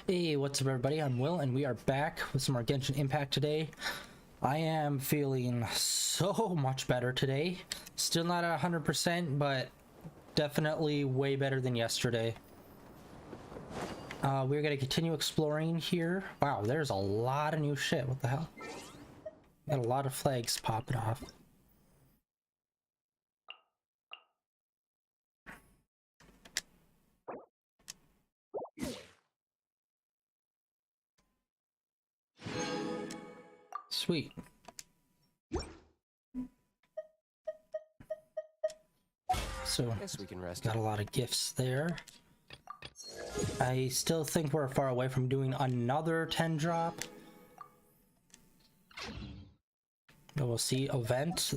Hey, what's up everybody? I'm Will and we are back with some more Genshin Impact today. I am feeling so much better today. Still not at 100%, but definitely way better than yesterday. We're gonna continue exploring here. Wow, there's a lot of new shit. What the hell? Got a lot of flags popping off. Sweet. So, Guess we can rest. got a lot of gifts there. I still think we're far away from doing another 10 drop. But we'll see. Event.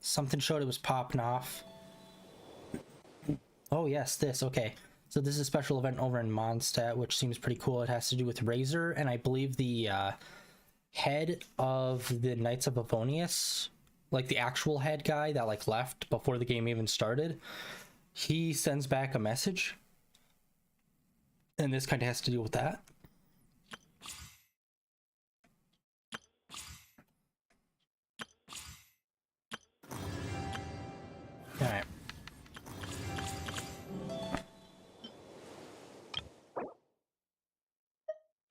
Something showed it was popping off. Oh yes, this. Okay. So this is a special event over in Mondstadt, which seems pretty cool. It has to do with Razor, and I believe the head of the Knights of Avonius, like the actual head guy that like left before the game even started, he sends back a message. And this kind of has to do with that. Alright.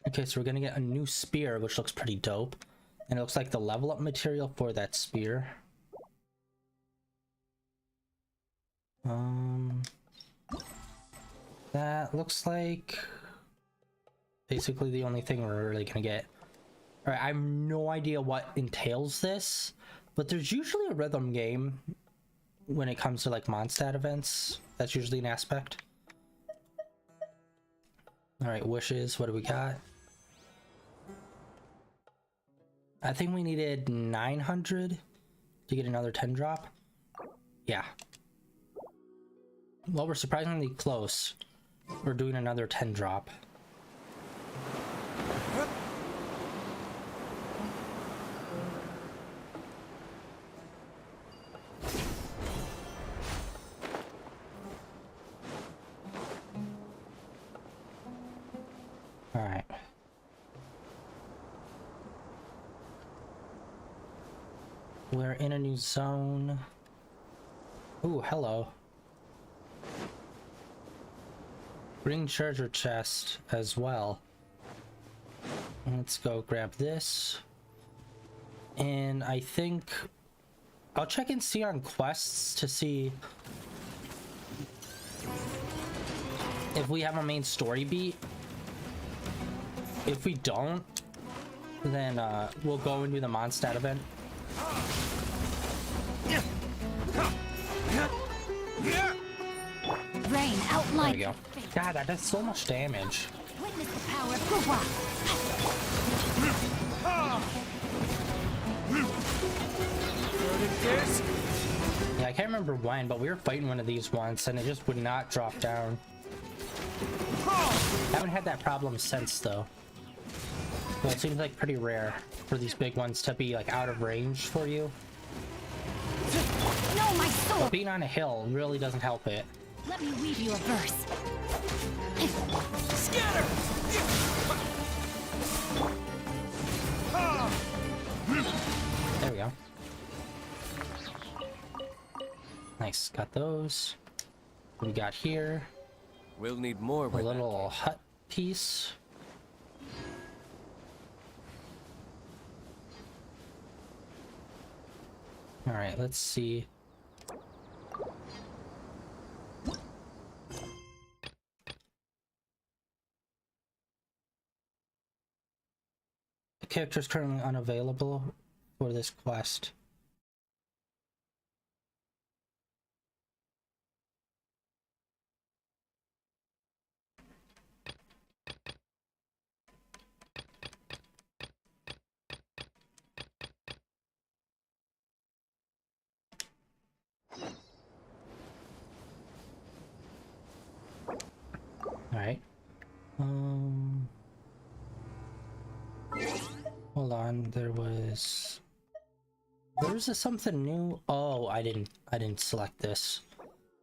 Okay, so we're gonna get a new spear, which looks pretty dope. And it looks like the level up material for that spear. That looks like basically the only thing we're really gonna get. Alright, I have no idea what entails this, but there's usually a rhythm game when it comes to like Mondstadt events. That's usually an aspect. Alright, wishes, what do we got? I think we needed 900 to get another 10 drop. Yeah. Well, we're surprisingly close. We're doing another 10 drop. All right. We're in a new zone. Ooh, hello. Green treasure chest as well. Let's go grab this. And I think I'll check and see on quests to see if we have a main story beat. If we don't, then we'll go and do the Mondstadt event. Rain outline. There we go. God, that does so much damage. Witness the power of Gua. Yeah, I can't remember when, but we were fighting one of these once and it just would not drop down. Haven't had that problem since though. Well, it seems like pretty rare for these big ones to be like out of range for you. No, my soul. But being on a hill really doesn't help it. Let me weave you a verse. Scatter! There we go. Nice, got those. What we got here? We'll need more. A little hut piece. All right, let's see. The character is currently unavailable for this quest. All right. Hold on. There was something new. Oh, I didn't select this.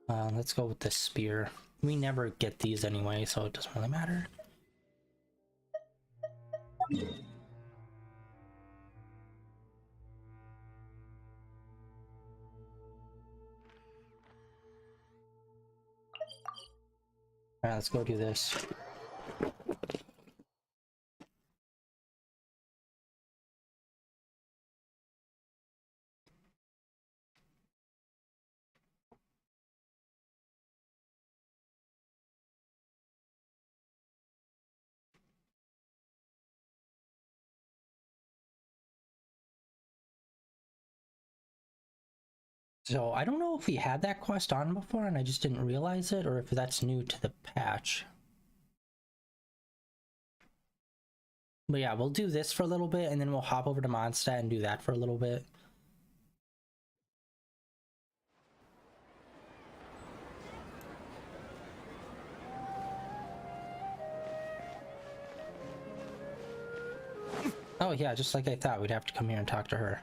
Let's go with this spear. We never get these anyway, so it doesn't really matter. Alright, let's go do this. So I don't know if we had that quest on before and I just didn't realize it, or if that's new to the patch. But yeah, we'll do this for a little bit and then we'll hop over to Mondstadt and do that for a little bit. Oh yeah, just like I thought, we'd have to come here and talk to her.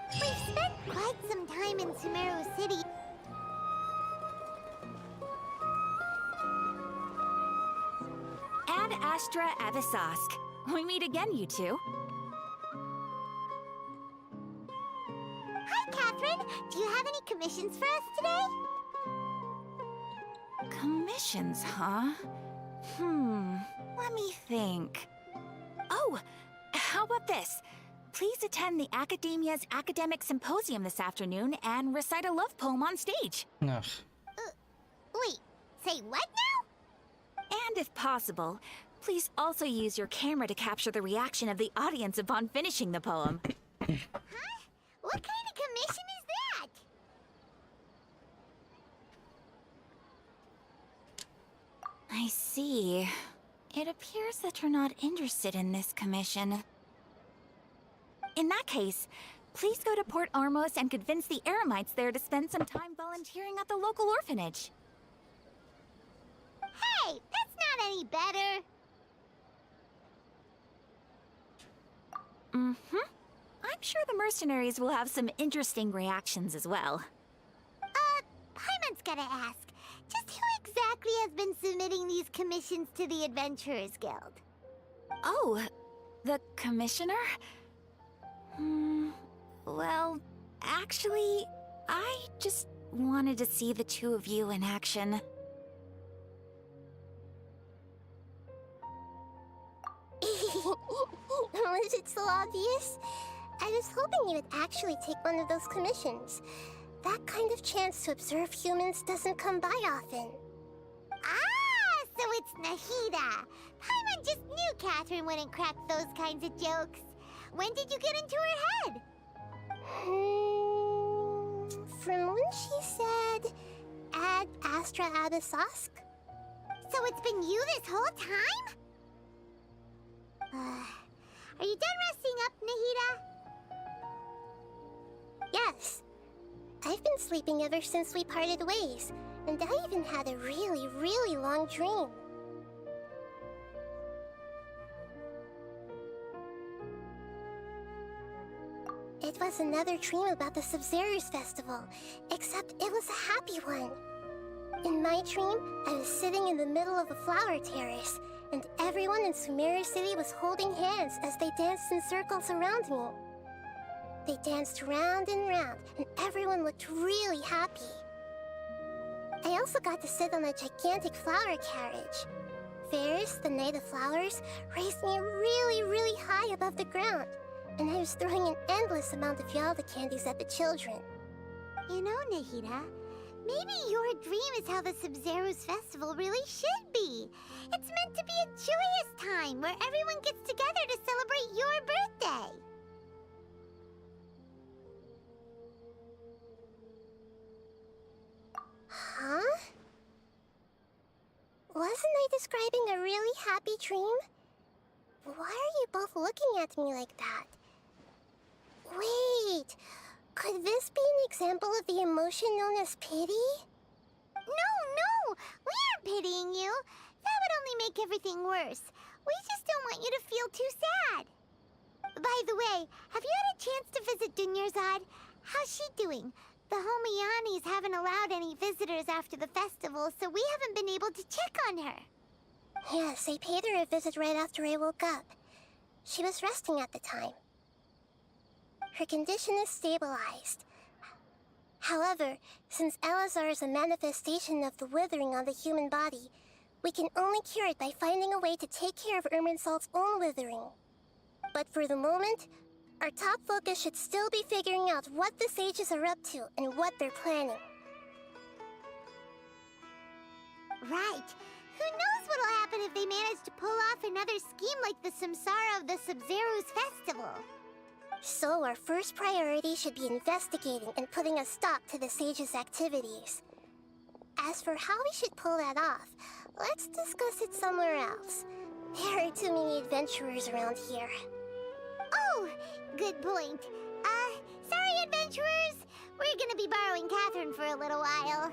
We've spent quite some time in Sumeru City. Ad Astra Avisask. We meet again, you two. Hi, Catherine. Do you have any commissions for us today? Commissions, huh? Let me think. Oh, how about this? Please attend the Academia's Academic Symposium this afternoon and recite a love poem on stage. Ugh. Wait, say what now? And if possible, please also use your camera to capture the reaction of the audience upon finishing the poem. Huh? What kind of commission is that? I see. It appears that you're not interested in this commission. In that case, please go to Port Armos and convince the Eremites there to spend some time volunteering at the local orphanage. Hey, that's not any better. I'm sure the mercenaries will have some interesting reactions as well. Paimon's gotta ask. Just who exactly has been submitting these commissions to the Adventurers Guild? Oh, the commissioner? Well, actually, I just wanted to see the two of you in action. Was it so obvious? I was hoping you would actually take one of those commissions. That kind of chance to observe humans doesn't come by often. Ah, so it's Nahida. Paimon just knew Catherine wouldn't crack those kinds of jokes. When did you get into her head? From when she said, Ad Astra Abisask. So it's been you this whole time? Are you done resting up, Nahida? Yes. I've been sleeping ever since we parted ways, and I even had a really, really long dream. It was another dream about the Sub-Zerus Festival, except it was a happy one. In my dream, I was sitting in the middle of a flower terrace, and everyone in Sumeru City was holding hands as they danced in circles around me. They danced round and round, and everyone looked really happy. I also got to sit on a gigantic flower carriage. Ferris, the Knight of Flowers, raised me really, really high above the ground, and I was throwing an endless amount of Yalda candies at the children. You know, Nahida, maybe your dream is how the Sub-Zerus Festival really should be. It's meant to be a joyous time where everyone gets together Wasn't I describing a really happy dream? Why are you both looking at me like that? Wait, could this be an example of the emotion known as pity? No, we aren't pitying you. That would only make everything worse. We just don't want you to feel too sad. By the way, have you had a chance to visit Dunyarzad? How's she doing? The Homianis haven't allowed any visitors after the festival, so we haven't been able to check on her. Yes, I paid her a visit right after I woke up. She was resting at the time. Her condition is stabilized. However, since Elazar is a manifestation of the withering on the human body, we can only cure it by finding a way to take care of Irminsul's own withering. But for the moment, our top focus should still be figuring out what the sages are up to and what they're planning. Right. Who knows what'll happen if they manage to pull off another scheme like the Samsara of the Sub-Zero's festival? So our first priority should be investigating and putting a stop to the sages' activities. As for how we should pull that off, let's discuss it somewhere else. There are too many adventurers around here. Oh, good point. Sorry, adventurers. We're gonna be borrowing Catherine for a little while.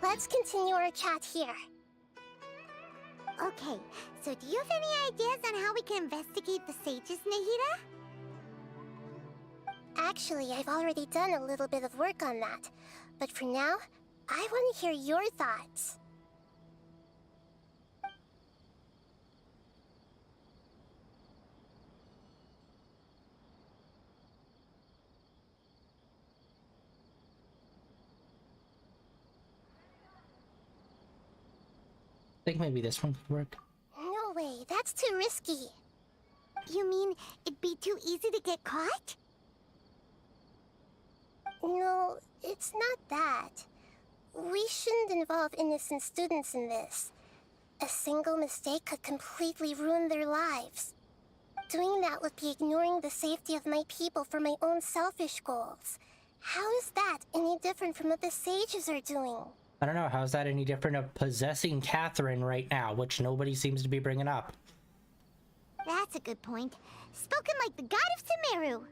Let's continue our chat here. Okay, so do you have any ideas on how we can investigate the sages, Nahida? Actually, I've already done a little bit of work on that. But for now, I want to hear your thoughts. I think maybe this one could work. No way, that's too risky. You mean it'd be too easy to get caught? No, it's not that. We shouldn't involve innocent students in this. A single mistake could completely ruin their lives. Doing that would be ignoring the safety of my people for my own selfish goals. How is that any different from what the sages are doing? I don't know, how's that any different of possessing Catherine right now, which nobody seems to be bringing up? That's a good point. Spoken like the god of Sumeru.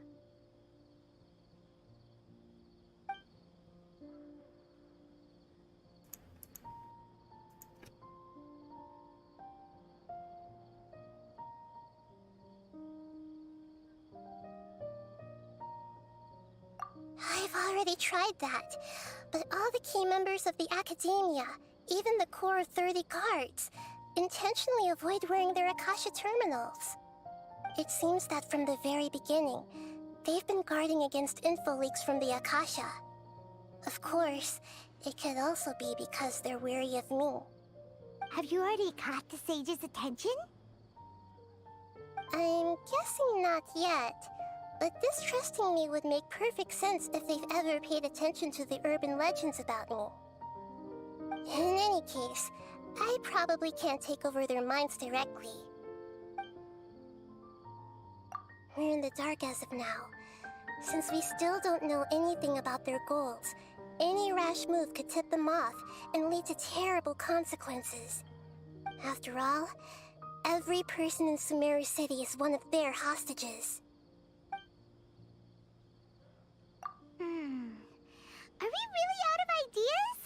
I've already tried that, but all the key members of the Academia, even the core of 30 guards, intentionally avoid wearing their Akasha terminals. It seems that from the very beginning, they've been guarding against info leaks from the Akasha. Of course, it could also be because they're wary of me. Have you already caught the sage's attention? I'm guessing not yet, but distrusting me would make perfect sense if they've ever paid attention to the urban legends about me. In any case, I probably can't take over their minds directly. We're in the dark as of now. Since we still don't know anything about their goals, any rash move could tip them off and lead to terrible consequences. After all, every person in Sumeru City is one of their hostages. Are we really out of ideas?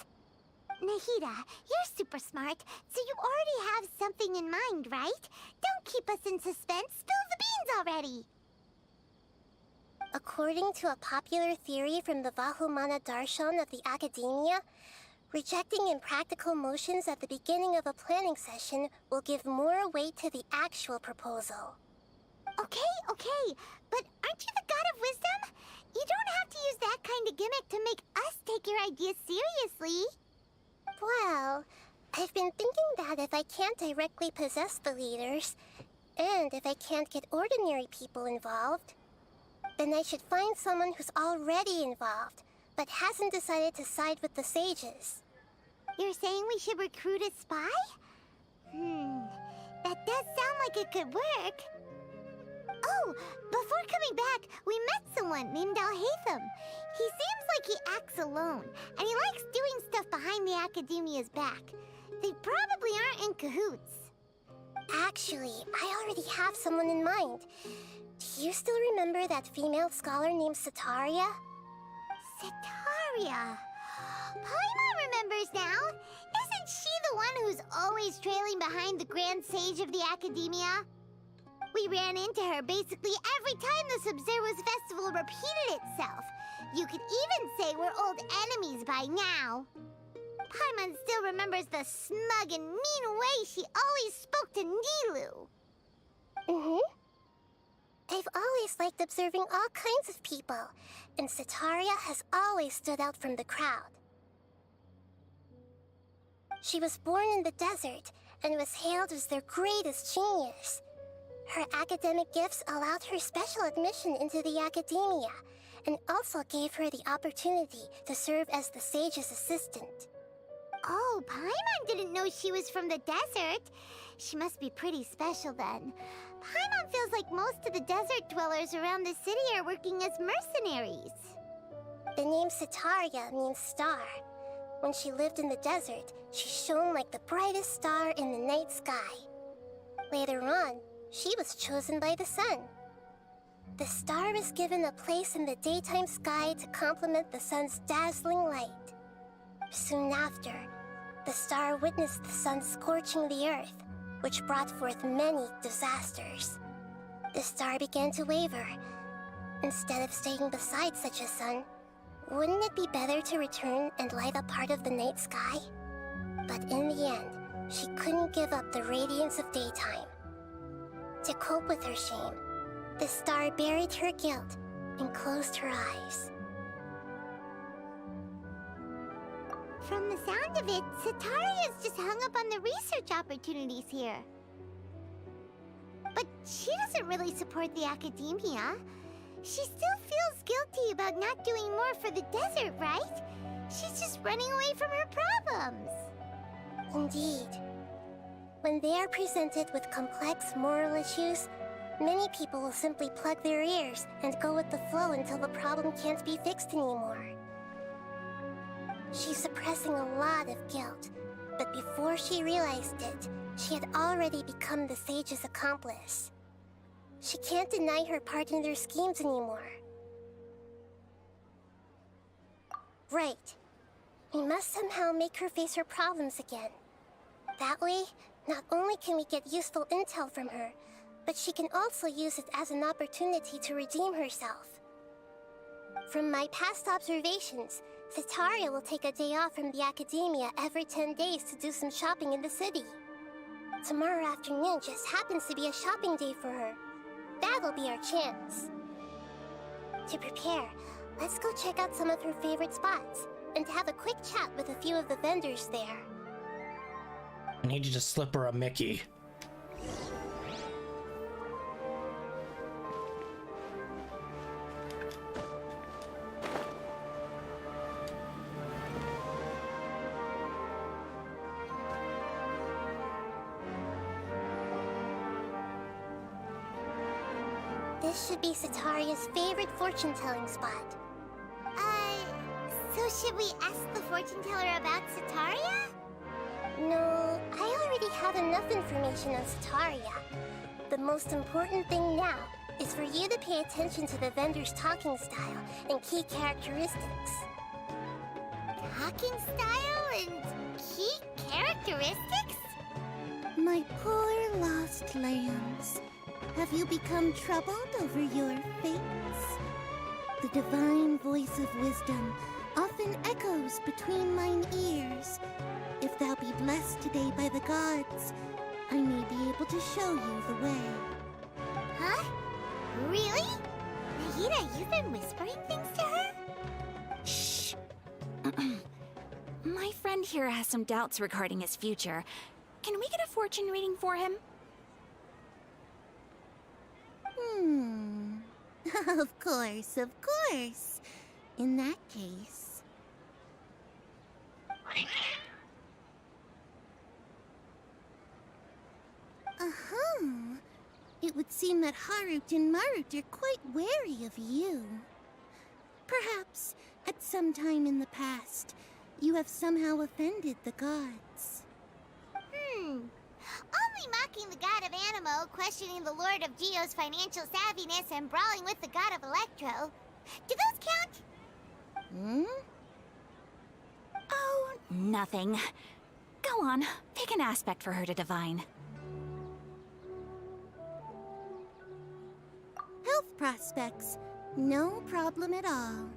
Nahida, you're super smart, so you already have something in mind, right? Don't keep us in suspense. Spill the beans already. According to a popular theory from the Vahumana Darshan of the Academia, rejecting impractical motions at the beginning of a planning session will give more weight to the actual proposal. Okay, but aren't you the god of wisdom? You don't have to use that kind of gimmick to make us take your ideas seriously. Well, I've been thinking that if I can't directly possess the leaders, and if I can't get ordinary people involved, then I should find someone who's already involved, but hasn't decided to side with the sages. You're saying we should recruit a spy? That does sound like it could work. Oh, before coming back, we met someone named Alhaitham. He seems like he acts alone, and he likes doing stuff behind the Academia's back. They probably aren't in cahoots. Actually, I already have someone in mind. Do you still remember that female scholar named Setaria? Setaria. Paimon remembers now. Isn't she the one who's always trailing behind the Grand Sage of the Academia? We ran into her basically every time the Sub-Zero's festival repeated itself. You could even say we're old enemies by now. Paimon still remembers the smug and mean way she always spoke to Nilou. I've always liked observing all kinds of people, and Setaria has always stood out from the crowd. She was born in the desert and was hailed as their greatest genius. Her academic gifts allowed her special admission into the Academia, and also gave her the opportunity to serve as the sage's assistant. Oh, Paimon didn't know she was from the desert. She must be pretty special then. Paimon feels like most of the desert dwellers around the city are working as mercenaries. The name Setaria means star. When she lived in the desert, she shone like the brightest star in the night sky. Later on, she was chosen by the sun. The star was given a place in the daytime sky to complement the sun's dazzling light. Soon after, the star witnessed the sun scorching the earth, which brought forth many disasters. The star began to waver. Instead of staying beside such a sun, wouldn't it be better to return and light up part of the night sky? But in the end, she couldn't give up the radiance of daytime. To cope with her shame, the star buried her guilt and closed her eyes. From the sound of it, Setaria's just hung up on the research opportunities here. But she doesn't really support the Academia. She still feels guilty about not doing more for the desert, right? She's just running away from her problems. Indeed. When they are presented with complex moral issues, many people will simply plug their ears and go with the flow until the problem can't be fixed anymore. She's suppressing a lot of guilt, but before she realized it, she had already become the sage's accomplice. She can't deny her part in their schemes anymore. Right. We must somehow make her face her problems again. That way, not only can we get useful intel from her, but she can also use it as an opportunity to redeem herself. From my past observations, Setaria will take a day off from the Academia every 10 days to do some shopping in the city. Tomorrow afternoon just happens to be a shopping day for her. That'll be our chance. To prepare, let's go check out some of her favorite spots, and have a quick chat with a few of the vendors there. I need you to slip her a Mickey. This should be Setaria's favorite fortune-telling spot. So should we ask the fortune teller about Setaria? No, I already have enough information on Setaria. The most important thing now is for you to pay attention to the vendor's talking style and key characteristics. Talking style and key characteristics? My poor lost lambs, have you become troubled over your fates? The divine voice of wisdom often echoes between mine ears. If thou be blessed today by the gods, I may be able to show you the way. Huh? Really? Nahida, you've been whispering things to her? Shh. My friend here has some doubts regarding his future. Can we get a fortune reading for him? Of course, of course. In that case... It would seem that Harut and Marut are quite wary of you. Perhaps, at some time in the past, you have somehow offended the gods. Only mocking the god of Animo, questioning the Lord of Geo's financial savviness, and brawling with the god of Electro. Do those count? Oh, nothing. Go on, pick an aspect for her to divine. Health prospects, no problem at all.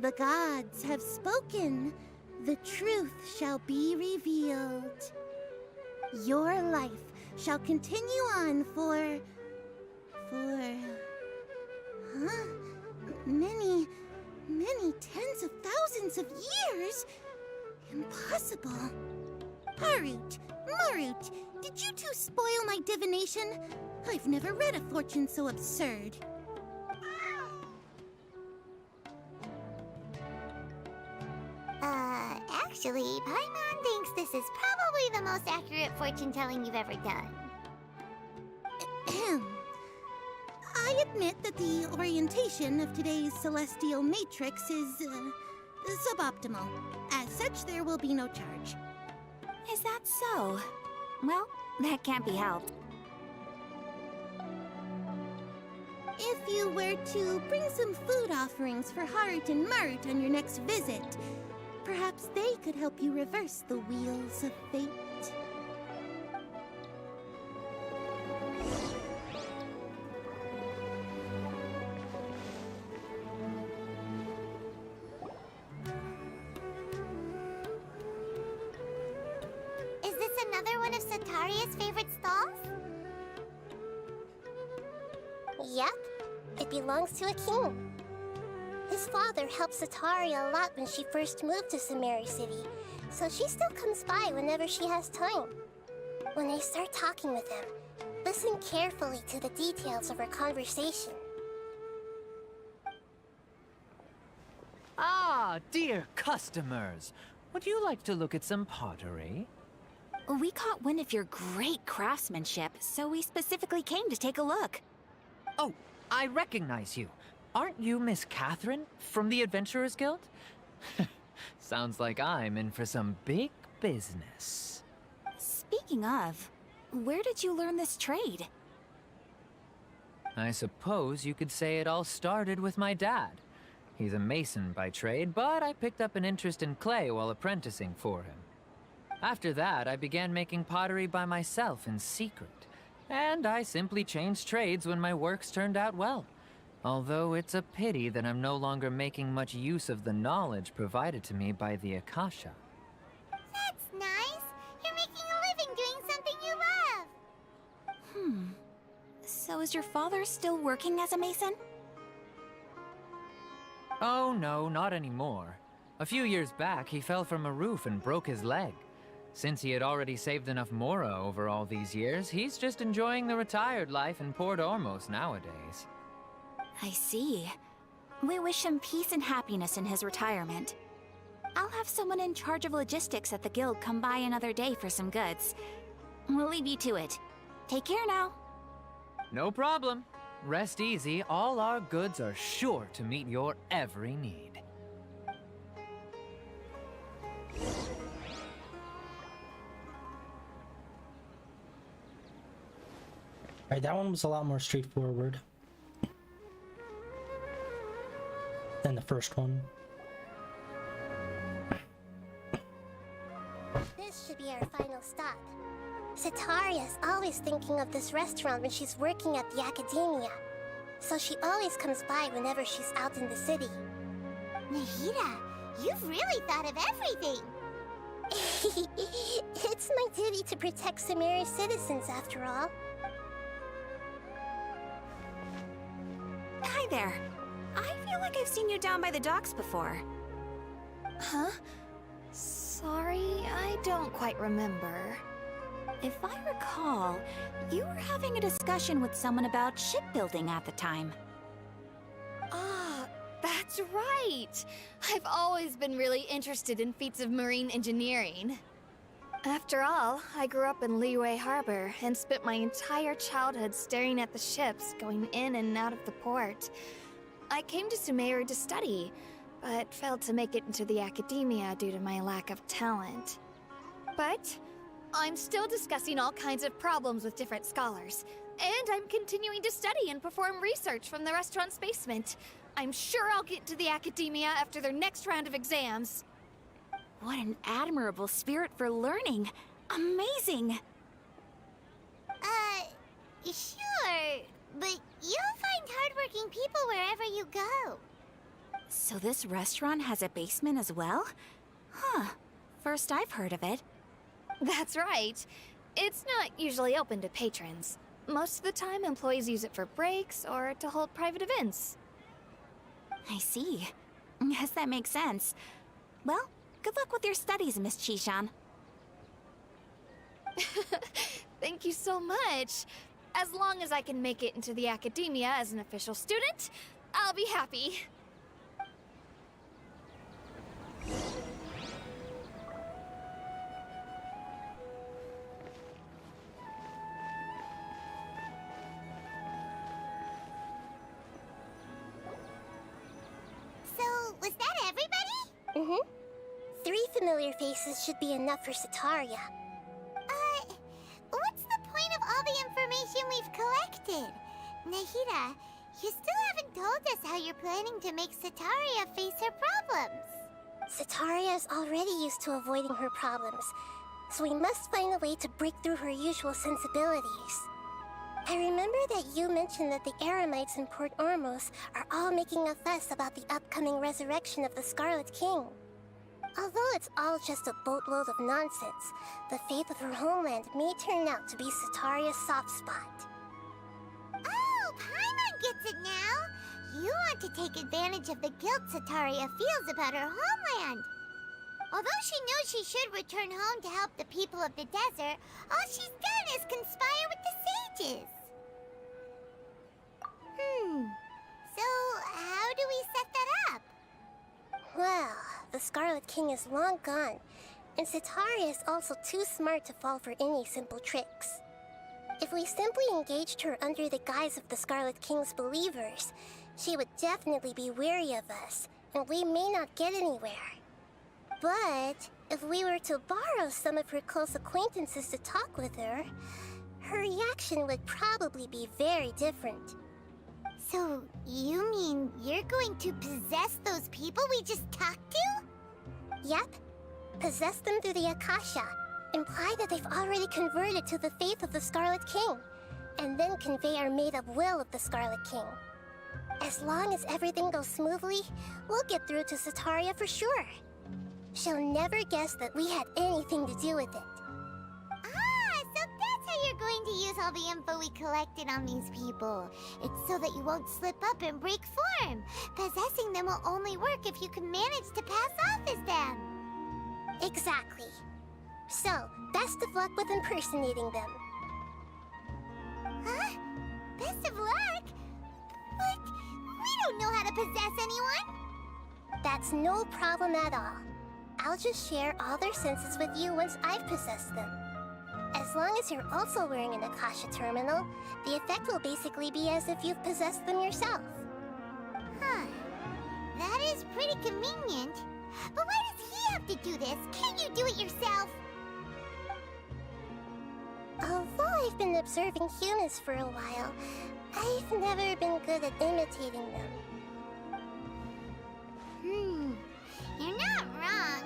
The gods have spoken. The truth shall be revealed. Your life shall continue on for... many tens of thousands of years? Impossible. Harut, Marut, did you two spoil my divination? I've never read a fortune so absurd. Actually, Paimon thinks this is probably the most accurate fortune-telling you've ever done. I admit that the orientation of today's celestial matrix is, suboptimal. As such, there will be no charge. Is that so? Well, that can't be helped. If you were to bring some food offerings for Harut and Marut on your next visit, perhaps they could help you reverse the wheels of fate. Is this another one of Sataria's favorite stalls? Yep, it belongs to a king. His father helped Sataria a lot when she first moved to Samari City, so she still comes by whenever she has time. When I start talking with him, listen carefully to the details of our conversation. Ah, dear customers, would you like to look at some pottery? We caught wind of your great craftsmanship, so we specifically came to take a look. Oh, I recognize you. Aren't you Miss Catherine from the Adventurers Guild? Sounds like I'm in for some big business. Speaking of, where did you learn this trade? I suppose you could say it all started with my dad. He's a mason by trade, but I picked up an interest in clay while apprenticing for him. After that, I began making pottery by myself in secret, and I simply changed trades when my works turned out well. Although it's a pity that I'm no longer making much use of the knowledge provided to me by the Akasha. That's nice. You're making a living doing something you love. So is your father still working as a mason? Oh no, not anymore. A few years back, he fell from a roof and broke his leg. Since he had already saved enough Mora over all these years, he's just enjoying the retired life in Port Ormos nowadays. I see. We wish him peace and happiness in his retirement. I'll have someone in charge of logistics at the guild come by another day for some goods. We'll leave you to it. Take care now. No problem. Rest easy, all our goods are sure to meet your every need. Alright, that one was a lot more straightforward than the first one. This should be our final stop. Sataria's always thinking of this restaurant when she's working at the academia, so she always comes by whenever she's out in the city. Nahida, you've really thought of everything. It's my duty to protect Samari's citizens, after all. Hi there. I feel like I've seen you down by the docks before. Huh? Sorry, I don't quite remember. If I recall, you were having a discussion with someone about shipbuilding at the time. Ah, that's That's right! I've always been really interested in feats of marine engineering. After all, I grew up in Liyue Harbor and spent my entire childhood staring at the ships going in and out of the port. I came to Sumeru to study, but failed to make it into the academia due to my lack of talent. But I'm still discussing all kinds of problems with different scholars, and I'm continuing to study and perform research from the restaurant's basement. I'm sure I'll get to the academia after their next round of exams. What an admirable spirit for learning. Amazing. Sure, but you'll find hardworking people wherever you go. So this restaurant has a basement as well? Huh. First I've heard of it. That's right. It's not usually open to patrons. Most of the time, employees use it for breaks or to hold private events. I see. Yes, that makes sense. Well, good luck with your studies, Miss Chishan. Thank you so much. As long as I can make it into the academia as an official student, I'll be happy. So, was that everybody? Mm-hmm. 3 familiar faces should be enough for Sataria. What's the point of all the information we've collected? Nahida, you still haven't told us how you're planning to make Sataria face her problems. Sataria is already used to avoiding her problems, so we must find a way to break through her usual sensibilities. I remember that you mentioned that the Eremites in Port Ormos are all making a fuss about the upcoming resurrection of the Scarlet King. Although it's all just a boatload of nonsense, the fate of her homeland may turn out to be Sataria's soft spot. Oh, Paimon gets it now! You want to take advantage of the guilt Sataria feels about her homeland. Although she knows she should return home to help the people of the desert, all she's done is conspire with the sages. So how do we set that up? Well, the Scarlet King is long gone, and Sataria is also too smart to fall for any simple tricks. If we simply engaged her under the guise of the Scarlet King's believers, she would definitely be wary of us, and we may not get anywhere. But if we were to borrow some of her close acquaintances to talk with her, her reaction would probably be very different. So, you mean you're going to possess those people we just talked to? Yep. Possess them through the Akasha. Imply that they've already converted to the faith of the Scarlet King, and then convey our made-up will of the Scarlet King. As long as everything goes smoothly, we'll get through to Sataria for sure. She'll never guess that we had anything to do with it. So that's how you're going to use all the info we collected on these people. It's so that you won't slip up and break form. Possessing them will only work if you can manage to pass off as them. Exactly. So, best of luck with impersonating them. Huh? Best of luck? But we don't know how to possess anyone. That's no problem at all. I'll just share all their senses with you once I've possessed them. As long as you're also wearing an Akasha terminal, the effect will basically be as if you've possessed them yourself. Huh. That is pretty convenient. But why does he have to do this? Can't you do it yourself? Although I've been observing humans for a while, I've never been good at imitating them. You're not wrong.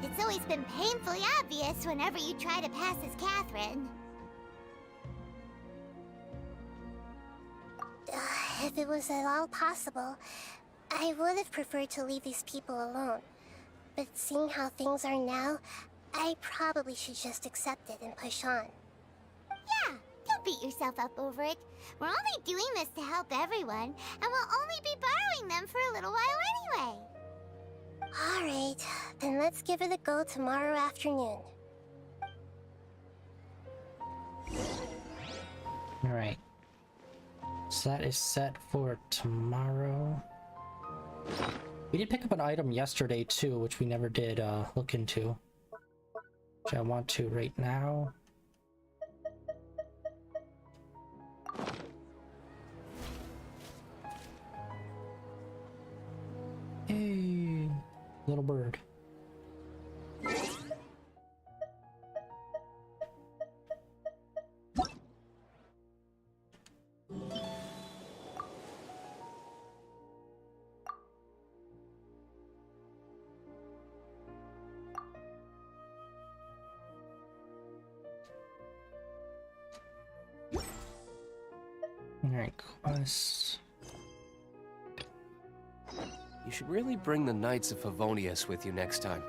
It's always been painfully obvious whenever you try to pass as Catherine. If it was at all possible, I would have preferred to leave these people alone. But seeing how things are now, I probably should just accept it and push on. Yeah, don't beat yourself up over it. We're only doing this to help everyone, and we'll only be borrowing them for a little while anyway. Alright, then let's give it a go tomorrow afternoon. Alright. So that is set for tomorrow. We did pick up an item yesterday too, which we never did look into. Which I want to right now. Hey, little bird. Alright, quest. You should really bring the Knights of Favonius with you next time.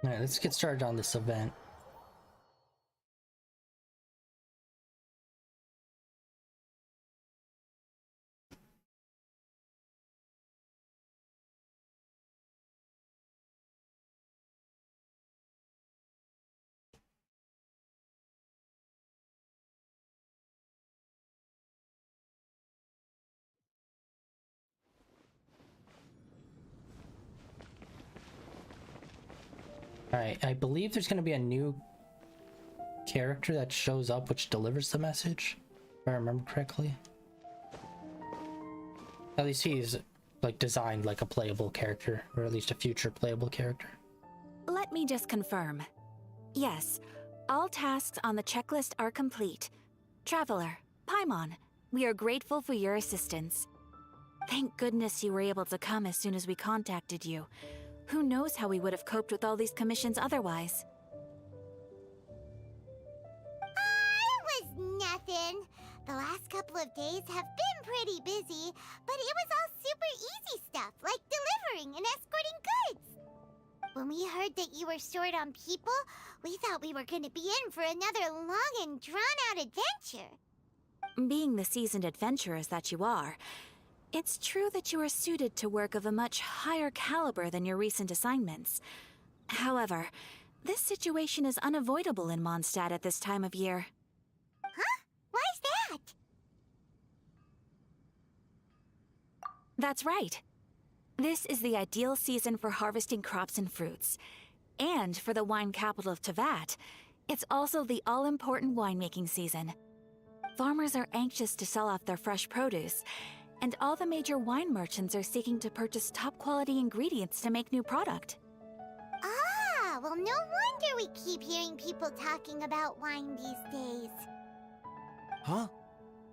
Alright, let's get started on this event. Alright, I believe there's going to be a new character that shows up which delivers the message, if I remember correctly. At least he's like designed like a playable character, or at least a future playable character. Let me just confirm. Yes, all tasks on the checklist are complete. Traveler, Paimon, we are grateful for your assistance. Thank goodness you were able to come as soon as we contacted you. Who knows how we would have coped with all these commissions otherwise? It was nothing. The last couple of days have been pretty busy, but it was all super easy stuff, like delivering and escorting goods. When we heard that you were short on people, we thought we were going to be in for another long and drawn-out adventure. Being the seasoned adventurers that you are, it's true that you are suited to work of a much higher caliber than your recent assignments. However, this situation is unavoidable in Mondstadt at this time of year. Huh? Why's that? That's right. This is the ideal season for harvesting crops and fruits. And for the wine capital of Teyvat, it's also the all-important winemaking season. Farmers are anxious to sell off their fresh produce, and all the major wine merchants are seeking to purchase top-quality ingredients to make new product. Ah, well, no wonder we keep hearing people talking about wine these days. Huh?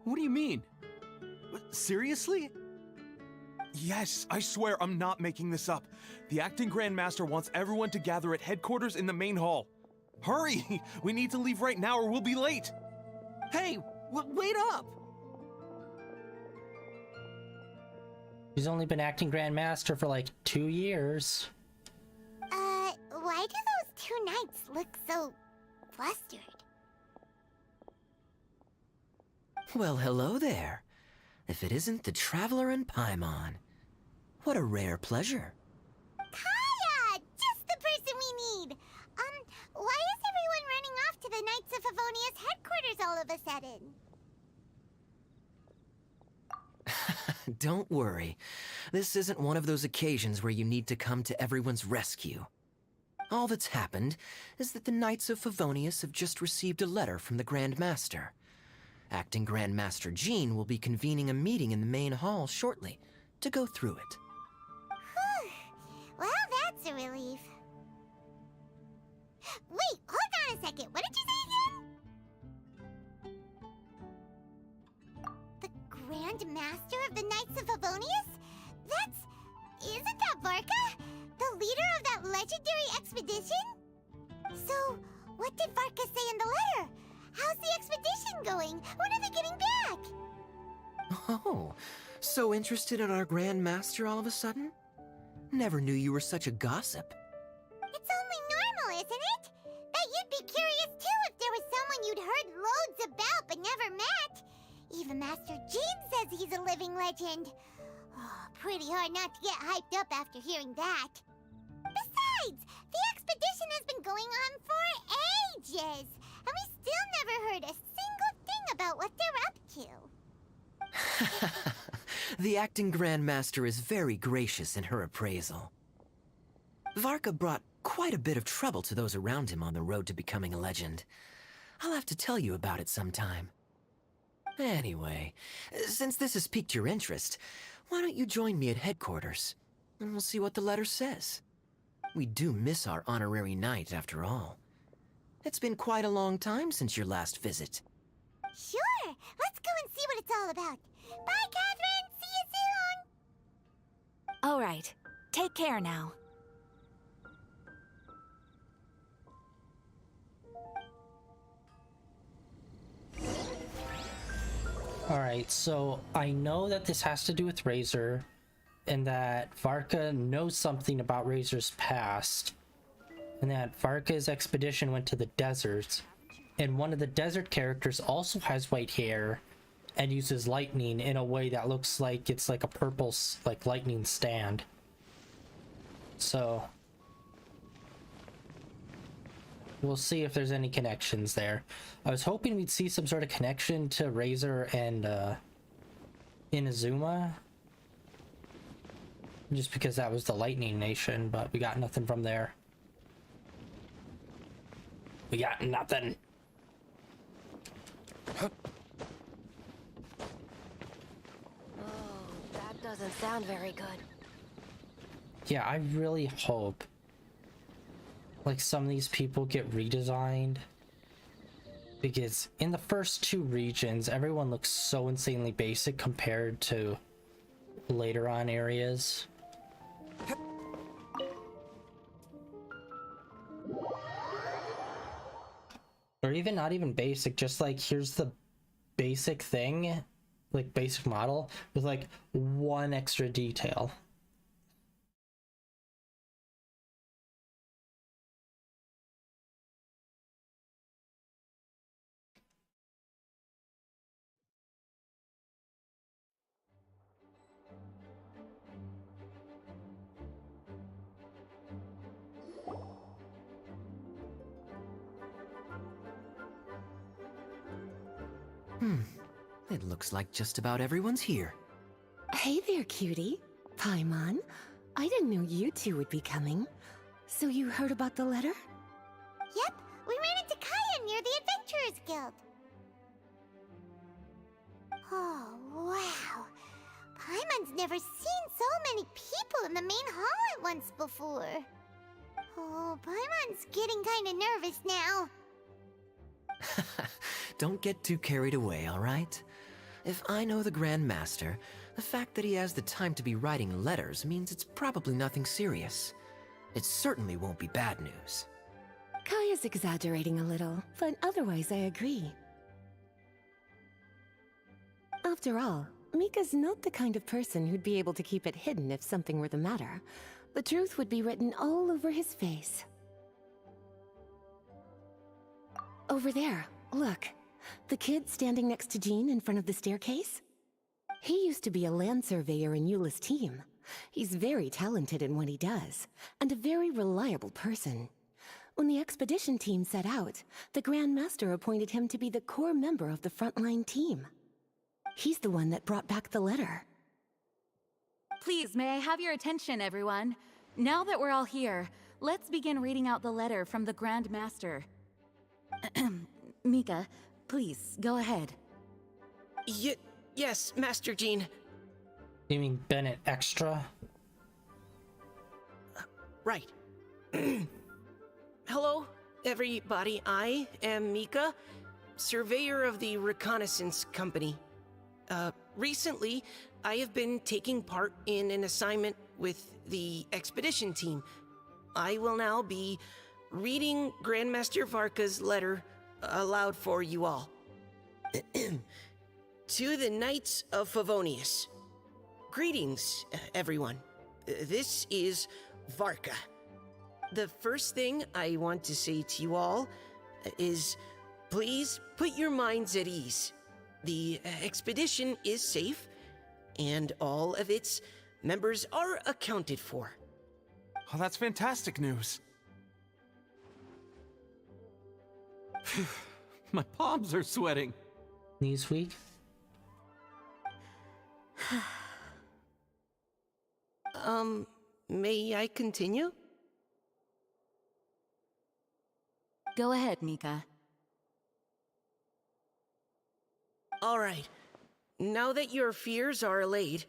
What do you mean? Seriously? Yes, I swear I'm not making this up. The acting Grand Master wants everyone to gather at headquarters in the main hall. Hurry! We need to leave right now or we'll be late! Hey, wait up! He's only been acting Grand Master for like 2 years. Why do those two knights look so flustered? Well, hello there. If it isn't the Traveler and Paimon. What a rare pleasure. Kaya! Just the person we need! Why is everyone running off to the Knights of Favonius headquarters all of a sudden? Don't worry. This isn't one of those occasions where you need to come to everyone's rescue. All that's happened is that the Knights of Favonius have just received a letter from the Grand Master. Acting Grand Master Jean will be convening a meeting in the main hall shortly to go through it. Whew. Well, that's a relief. Wait, hold on a second. What did you say again? The Grand Master of the Knights of Favonius? Isn't that Varka? The leader of that legendary expedition? So, what did Varka say in the letter? How's the expedition going? When are they getting back? Oh, so interested in our Grand Master all of a sudden? Never knew you were such a gossip. It's only normal, isn't it? That you'd be curious too if there was someone you'd heard loads about but never met. Even Master Jean says he's a living legend. Oh, pretty hard not to get hyped up after hearing that. Besides, the expedition has been going on for ages, and we still never heard a single thing about what they're up to. The acting Grandmaster is very gracious in her appraisal. Varka brought quite a bit of trouble to those around him on the road to becoming a legend. I'll have to tell you about it sometime. Anyway, since this has piqued your interest, why don't you join me at headquarters, and we'll see what the letter says. We do miss our honorary knight, after all. It's been quite a long time since your last visit. Sure, let's go and see what it's all about. Bye, Catherine! See you soon! All right. Take care now. Alright, so I know that this has to do with Razor, and that Varka knows something about Razor's past, and that Varka's expedition went to the deserts, and one of the desert characters also has white hair and uses lightning in a way that looks like it's like a purple like lightning stand. So we'll see if there's any connections there. I was hoping we'd see some sort of connection to Razor and Inazuma, just because that was the Lightning Nation, but we got nothing from there. We got nothing. Oh, that doesn't sound very good. Yeah, I really hope like some of these people get redesigned, because in the first two regions everyone looks so insanely basic compared to later on areas. Or even not even basic, just like here's the basic thing, like basic model with like one extra detail. It looks like just about everyone's here. Hey there, cutie. Paimon. I didn't know you two would be coming. So you heard about the letter? Yep, we ran into Kaya near the Adventurers Guild. Oh, wow. Paimon's never seen so many people in the main hall at once before. Oh, Paimon's getting kinda nervous now. Don't get too carried away, all right? If I know the Grand Master, the fact that he has the time to be writing letters means it's probably nothing serious. It certainly won't be bad news. Kaya's exaggerating a little, but otherwise I agree. After all, Mika's not the kind of person who'd be able to keep it hidden if something were the matter. The truth would be written all over his face. Over there, look. The kid standing next to Jean in front of the staircase? He used to be a land surveyor in Eula's team. He's very talented in what he does, and a very reliable person. When the expedition team set out, the Grand Master appointed him to be the core member of the frontline team. He's the one that brought back the letter. Please, may I have your attention, everyone? Now that we're all here, let's begin reading out the letter from the Grand Master. Mika, please, go ahead. Yes, Master Jean. You mean Bennett Extra? Right. Hello, everybody. I am Mika, surveyor of the Reconnaissance Company. Recently, I have been taking part in an assignment with the expedition team. I will now be reading Grandmaster Varka's letter aloud for you all. To the Knights of Favonius. Greetings, everyone. This is Varka. The first thing I want to say to you all is please put your minds at ease. The expedition is safe, and all of its members are accounted for. Oh, that's fantastic news. My palms are sweating. Knees weak? May I continue? Go ahead, Mika. All right. Now that your fears are allayed,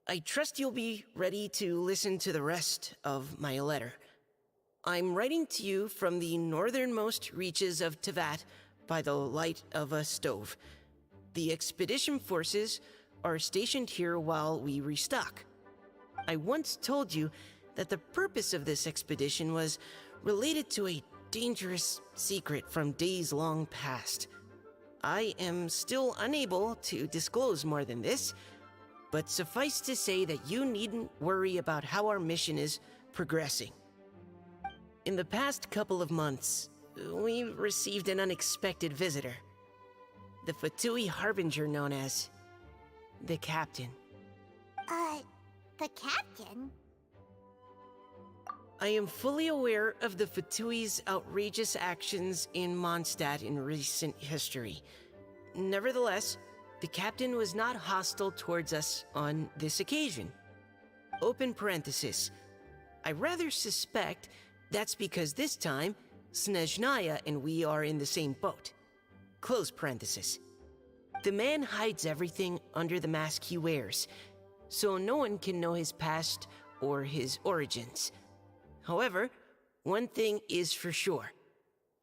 I trust you'll be ready to listen to the rest of my letter. I'm writing to you from the northernmost reaches of Tevat by the light of a stove. The expedition forces are stationed here while we restock. I once told you that the purpose of this expedition was related to a dangerous secret from days long past. I am still unable to disclose more than this, but suffice to say that you needn't worry about how our mission is progressing. In the past couple of months, we received an unexpected visitor. The Fatui Harbinger known as the Captain. The captain? I am fully aware of the Fatui's outrageous actions in Mondstadt in recent history. Nevertheless, the captain was not hostile towards us on this occasion. Open parenthesis. I rather suspect that's because this time, Snezhnaya and we are in the same boat. Close parenthesis. The man hides everything under the mask he wears, so no one can know his past or his origins. However, one thing is for sure.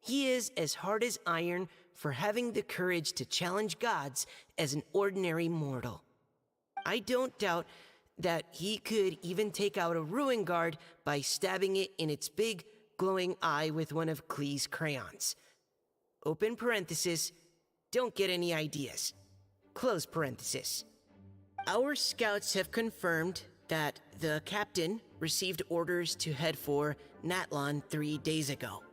He is as hard as iron for having the courage to challenge gods as an ordinary mortal. I don't doubt that he could even take out a ruin guard by stabbing it in its big, glowing eye with one of Klee's crayons. Open parenthesis, don't get any ideas. Close parenthesis. Our scouts have confirmed that the captain received orders to head for Natlon 3 days ago.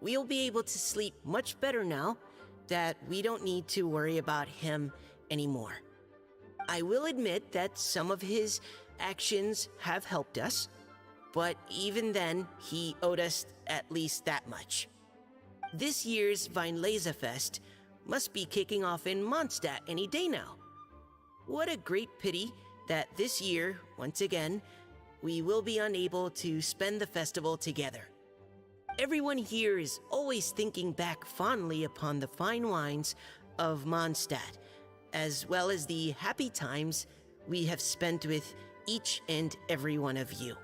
We'll be able to sleep much better now that we don't need to worry about him anymore. I will admit that some of his actions have helped us, but even then, he owed us at least that much. This year's Weinlesefest must be kicking off in Mondstadt any day now. What a great pity that this year, once again, we will be unable to spend the festival together. Everyone here is always thinking back fondly upon the fine wines of Mondstadt, as well as the happy times we have spent with each and every one of you.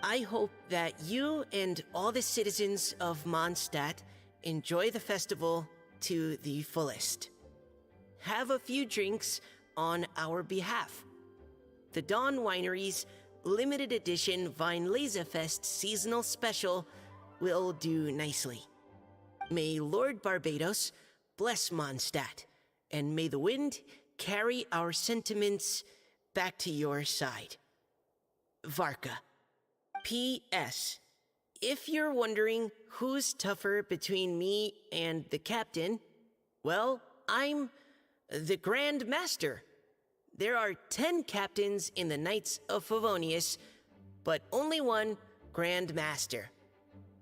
I hope that you and all the citizens of Mondstadt enjoy the festival to the fullest. Have a few drinks on our behalf. The Dawn Winery's limited edition Weinlesefest seasonal special will do nicely. May Lord Barbados bless Mondstadt, and may the wind carry our sentiments back to your side. Varka. P.S. If you're wondering who's tougher between me and the captain, well, I'm the Grand Master. There are 10 captains in the Knights of Favonius, but only one Grand Master.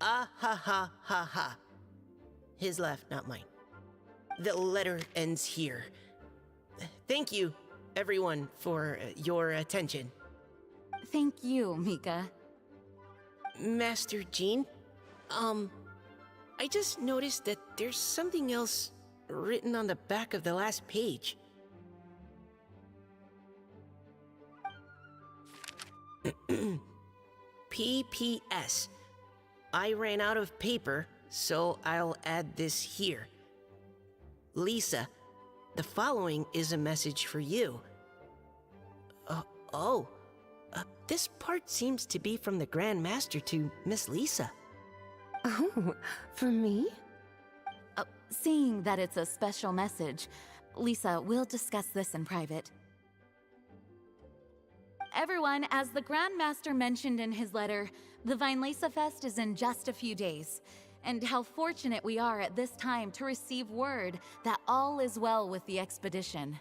Ah ha ha ha ha. His laugh, not mine. The letter ends here. Thank you, everyone, for your attention. Thank you, Mika. Master Jean, I just noticed that there's something else written on the back of the last page. P.P.S. I ran out of paper, so I'll add this here. Lisa, the following is a message for you. This part seems to be from the Grand Master to Miss Lisa. Oh, for me? Seeing that it's a special message, Lisa, we'll discuss this in private. Everyone, as the Grand Master mentioned in his letter, the Weinlesefest is in just a few days. And how fortunate we are at this time to receive word that all is well with the expedition.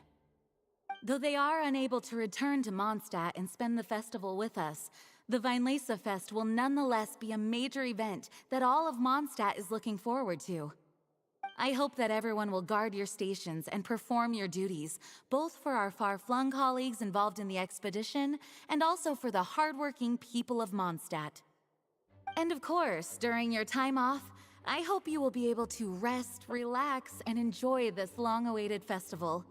Though they are unable to return to Mondstadt and spend the festival with us, The Vinelesa Fest will nonetheless be a major event that all of Mondstadt is looking forward to. I hope that everyone will guard your stations and perform your duties, both for our far-flung colleagues involved in the expedition, and also for the hardworking people of Mondstadt. And of course, during your time off, I hope you will be able to rest, relax, and enjoy this long-awaited festival.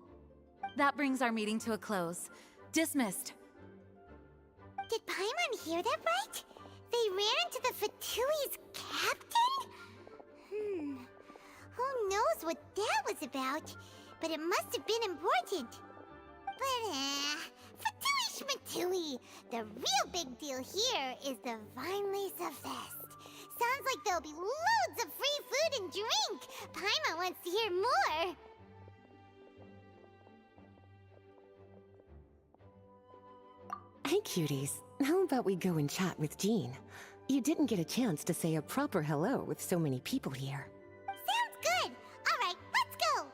That brings our meeting to a close. Dismissed. Did Paimon hear that right? They ran into the Fatui's captain? Who knows what that was about? But it must have been important. But, Fatui Schmatui! The real big deal here is the Vinelesa Fest. Sounds like there'll be loads of free food and drink! Paimon wants to hear more! Hey, cuties. How about we go and chat with Jean? You didn't get a chance to say a proper hello with so many people here. Sounds good! Alright, let's go!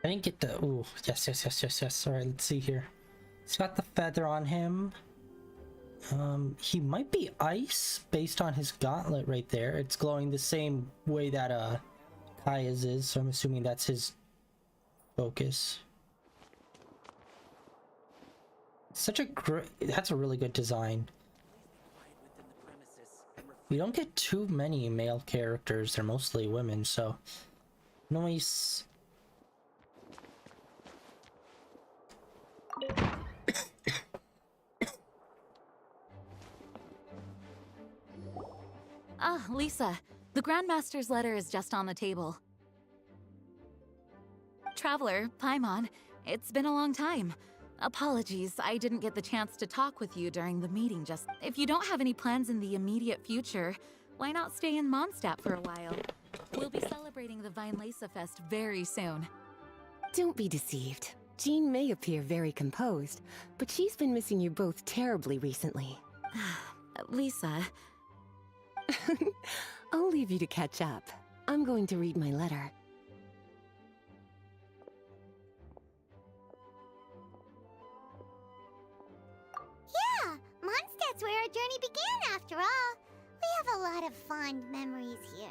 I didn't get the... Ooh, yes. Alright, let's see here. He's got the feather on him. He might be ice based on his gauntlet right there. It's glowing the same way that, Kaya's is, so I'm assuming that's his focus. Such a great... That's a really good design. We don't get too many male characters. They're mostly women, so... Nice. Ah, Lisa. The Grandmaster's letter is just on the table. Traveler, Paimon, it's been a long time. Apologies, I didn't get the chance to talk with you during the meeting just... If you don't have any plans in the immediate future, why not stay in Mondstadt for a while? We'll be celebrating the Vinelesa Fest very soon. Don't be deceived. Jean may appear very composed, but she's been missing you both terribly recently. Lisa... I'll leave you to catch up. I'm going to read my letter. Yeah, Mondstadt's where our journey began after all. We have a lot of fond memories here.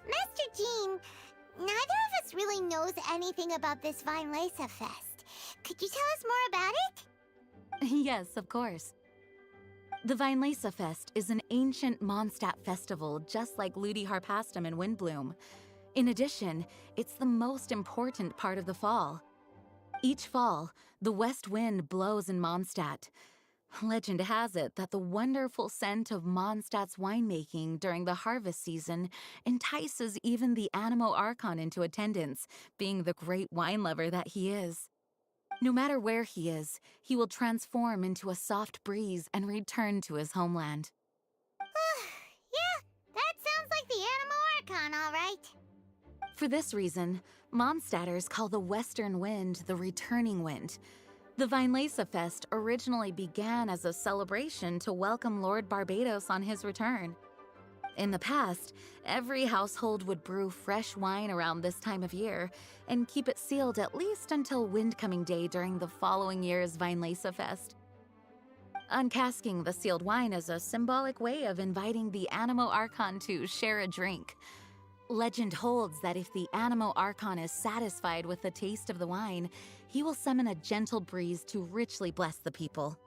Master Jean, neither of us really knows anything about this Vinelesa Fest. Could you tell us more about it? Yes, of course. The Vinelesa Fest is an ancient Mondstadt festival just like Ludi Harpastum and Windbloom. In addition, it's the most important part of the fall. Each fall, the west wind blows in Mondstadt. Legend has it that the wonderful scent of Mondstadt's winemaking during the harvest season entices even the Animo Archon into attendance, being the great wine lover that he is. No matter where he is, he will transform into a soft breeze and return to his homeland. Yeah, that sounds like the Animo Archon, all right. For this reason, Mondstadters call the western wind the returning wind. The Vinelesa Fest originally began as a celebration to welcome Lord Barbados on his return. In the past, every household would brew fresh wine around this time of year and keep it sealed at least until Windcoming Day during the following year's Vinelesa Fest. Uncasking the sealed wine is a symbolic way of inviting the Animo Archon to share a drink. Legend holds that if the Animo Archon is satisfied with the taste of the wine, he will summon a gentle breeze to richly bless the people.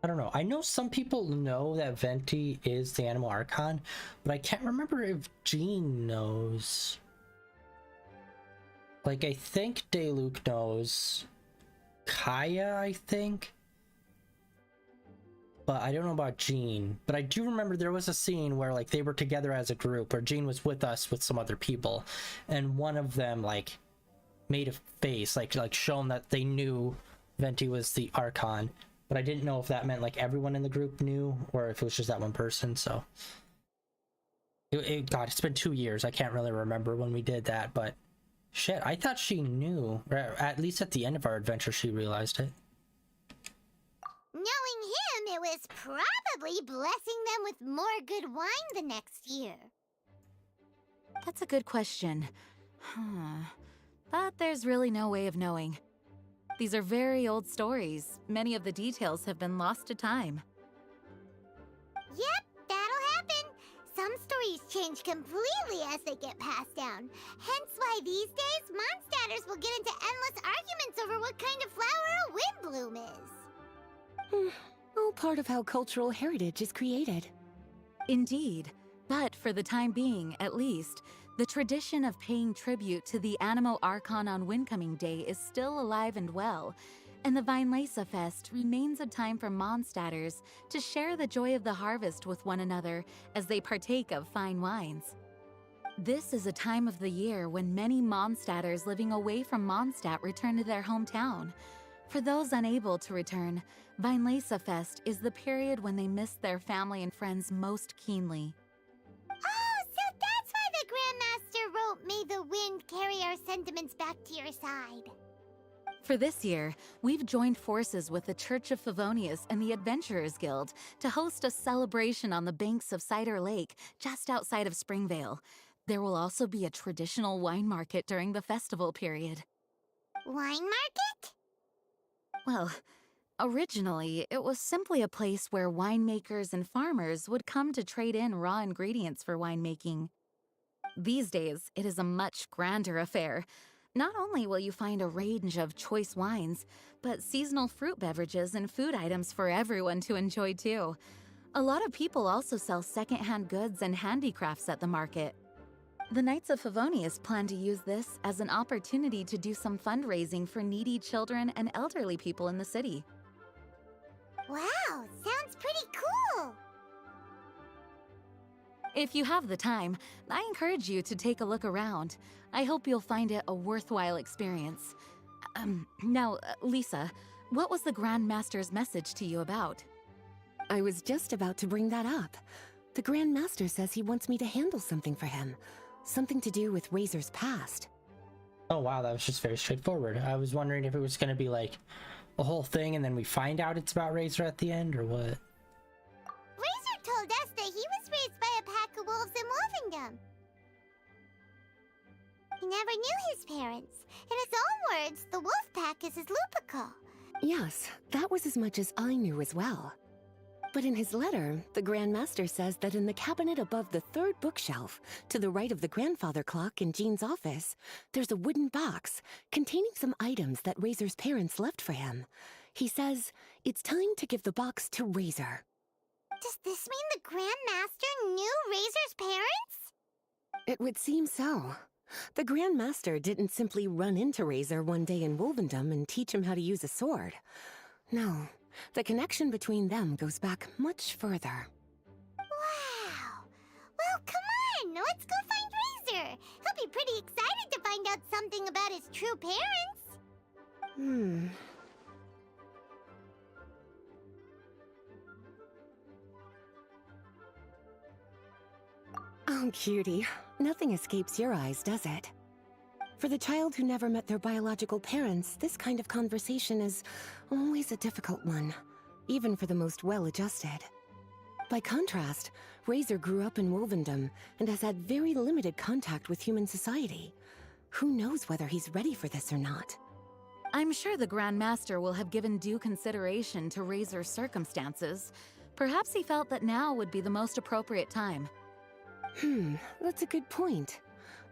I don't know. I know some people know that Venti is the Animo Archon, but I can't remember if Jean knows. Like, I think Dayluk knows. Kaya, I think. But I don't know about Jean. But I do remember there was a scene where, like, they were together as a group, where Jean was with us with some other people, and one of them, like, made a face, like shown that they knew Venti was the Archon. But I didn't know if that meant like everyone in the group knew or if it was just that one person, so. God, it's been 2 years. I can't really remember when we did that, but shit, I thought she knew. Or at least at the end of our adventure, she realized it. Knowing him, it was probably blessing them with more good wine the next year. That's a good question. But there's really no way of knowing. These are very old stories. Many of the details have been lost to time. Yep, that'll happen. Some stories change completely as they get passed down. Hence why these days, Mondstadters will get into endless arguments over what kind of flower a windbloom is. All part of how cultural heritage is created. Indeed. But for the time being, at least, the tradition of paying tribute to the Animo Archon on Windcoming Day is still alive and well, and the Weinlese Fest remains a time for Mondstadters to share the joy of the harvest with one another as they partake of fine wines. This is a time of the year when many Mondstadters living away from Mondstadt return to their hometown. For those unable to return, Weinlese Fest is the period when they miss their family and friends most keenly. Oh, so that's why the Grandmaster wrote, "May the wind carry our sentiments back to your side." For this year, we've joined forces with the Church of Favonius and the Adventurers Guild to host a celebration on the banks of Cider Lake, just outside of Springvale. There will also be a traditional wine market during the festival period. Wine market? Well, originally, it was simply a place where winemakers and farmers would come to trade in raw ingredients for winemaking. These days, it is a much grander affair. Not only will you find a range of choice wines, but seasonal fruit beverages and food items for everyone to enjoy too. A lot of people also sell secondhand goods and handicrafts at the market. The Knights of Favonius plan to use this as an opportunity to do some fundraising for needy children and elderly people in the city. Wow, sounds pretty cool. If you have the time, I encourage you to take a look around. I hope you'll find it a worthwhile experience. Now, Lisa, what was the Grand Master's message to you about? I was just about to bring that up. The Grand Master says he wants me to handle something for him. Something to do with Razor's past. Oh wow, that was just very straightforward. I was wondering if it was going to be like a whole thing and then we find out it's about Razor at the end, or what? Razor told us that he was raised by a pack of wolves in Wolvendom. He never knew his parents. In his own words, the wolf pack is his Lupical. Yes, that was as much as I knew as well. But in his letter, the Grand Master says that in the cabinet above the third bookshelf, to the right of the grandfather clock in Jean's office, there's a wooden box containing some items that Razor's parents left for him. He says it's time to give the box to Razor. Does this mean the Grand Master knew Razor's parents? It would seem so. The Grand Master didn't simply run into Razor one day in Wolvendom and teach him how to use a sword. No, the connection between them goes back much further. Wow. Well, come on, let's go find Razor. He'll be pretty excited to find out something about his true parents. Oh, cutie. Nothing escapes your eyes, does it? For the child who never met their biological parents, this kind of conversation is always a difficult one, even for the most well-adjusted. By contrast, Razor grew up in Wolvendom and has had very limited contact with human society. Who knows whether he's ready for this or not? I'm sure the Grand Master will have given due consideration to Razor's circumstances. Perhaps he felt that now would be the most appropriate time. That's a good point.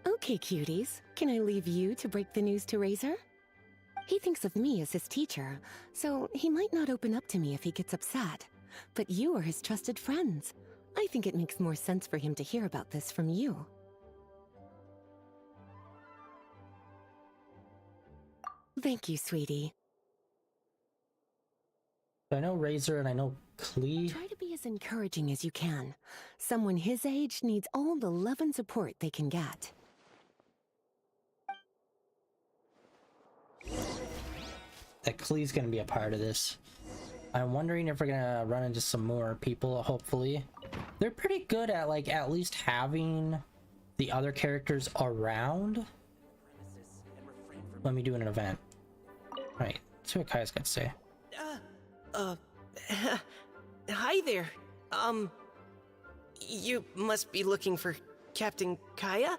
Okay, cuties, can I leave you to break the news to Razor? He thinks of me as his teacher, so he might not open up to me if he gets upset. But you are his trusted friends. I think it makes more sense for him to hear about this from you. Thank you, sweetie. I know Razor and I know Klee. Try to be as encouraging as you can. Someone his age needs all the love and support they can get. That Klee's gonna be a part of this. I'm wondering if we're gonna run into some more people, hopefully. They're pretty good at, like, at least having the other characters around. Let me do an event. Alright, let's see what Kaya's got to say. Hi there. You must be looking for Captain Kaya?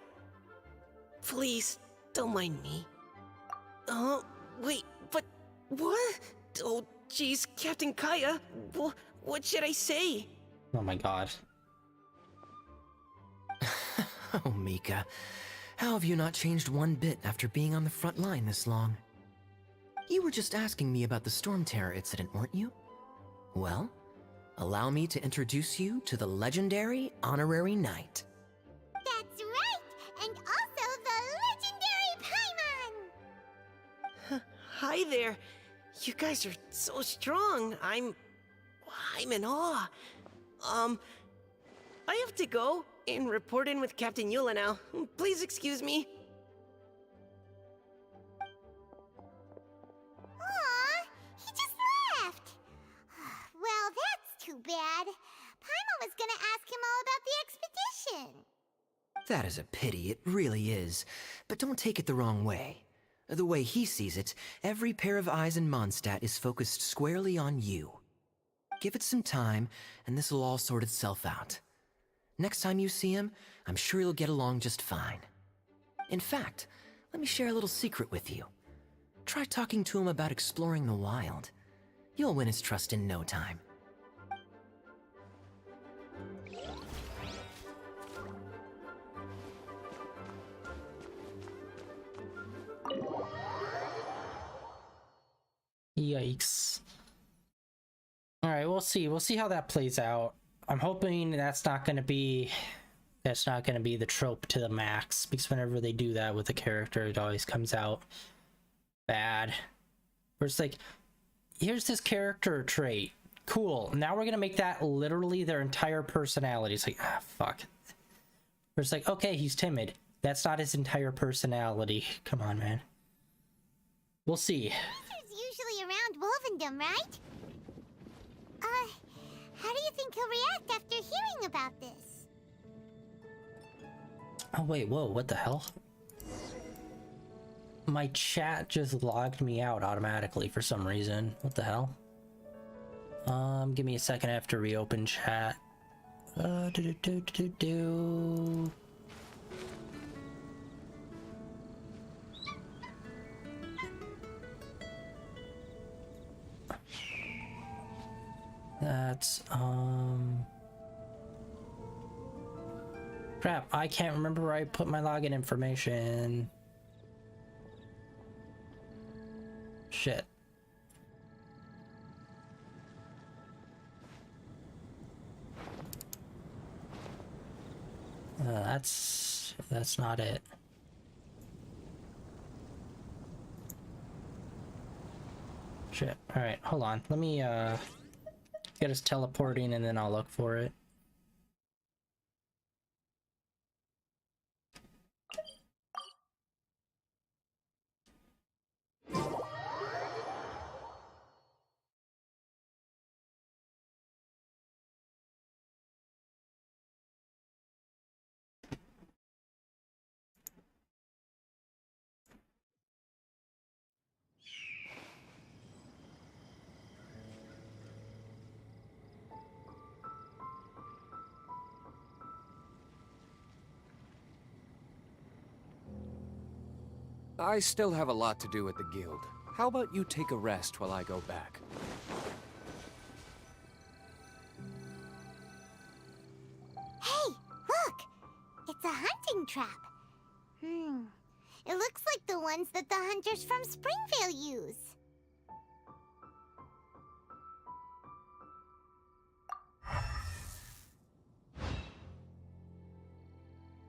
Please, don't mind me. Oh, wait, but what? Oh, jeez, Captain Kaya, what should I say? Oh my god. Oh, Mika. How have you not changed one bit after being on the front line this long? You were just asking me about the Storm Terror incident, weren't you? Well, allow me to introduce you to the legendary Honorary Knight. That's right! And also the legendary Paimon! Hi there. You guys are so strong. I'm in awe. I have to go and report in with Captain Eula now. Please excuse me. Aw, he just left. Well, that's too bad. Paimon was gonna ask him all about the expedition. That is a pity, it really is. But don't take it the wrong way. The way he sees it, every pair of eyes in Mondstadt is focused squarely on you. Give it some time, and this will all sort itself out. Next time you see him, I'm sure you'll get along just fine. In fact, let me share a little secret with you. Try talking to him about exploring the wild. You'll win his trust in no time. Yikes. Alright, we'll see. We'll see how that plays out. I'm hoping that's not gonna be the trope to the max, because whenever they do that with a character, it always comes out bad. Where it's like, here's this character trait. Cool. Now we're gonna make that literally their entire personality. It's like, ah, fuck. Where it's like, okay, he's timid. That's not his entire personality. Come on, man. We'll see. He's usually around Wolvendom, right? How do you think he'll react after hearing about this? Oh wait, whoa, what the hell? My chat just logged me out automatically for some reason. What the hell? Give me a second, I have to reopen chat. That's, crap, I can't remember where I put my login information. Shit. That's not it. Shit. Alright, hold on. Let me, get us teleporting and then I'll look for it. I still have a lot to do at the guild. How about you take a rest while I go back? Hey, look! It's a hunting trap. It looks like the ones that the hunters from Springvale use.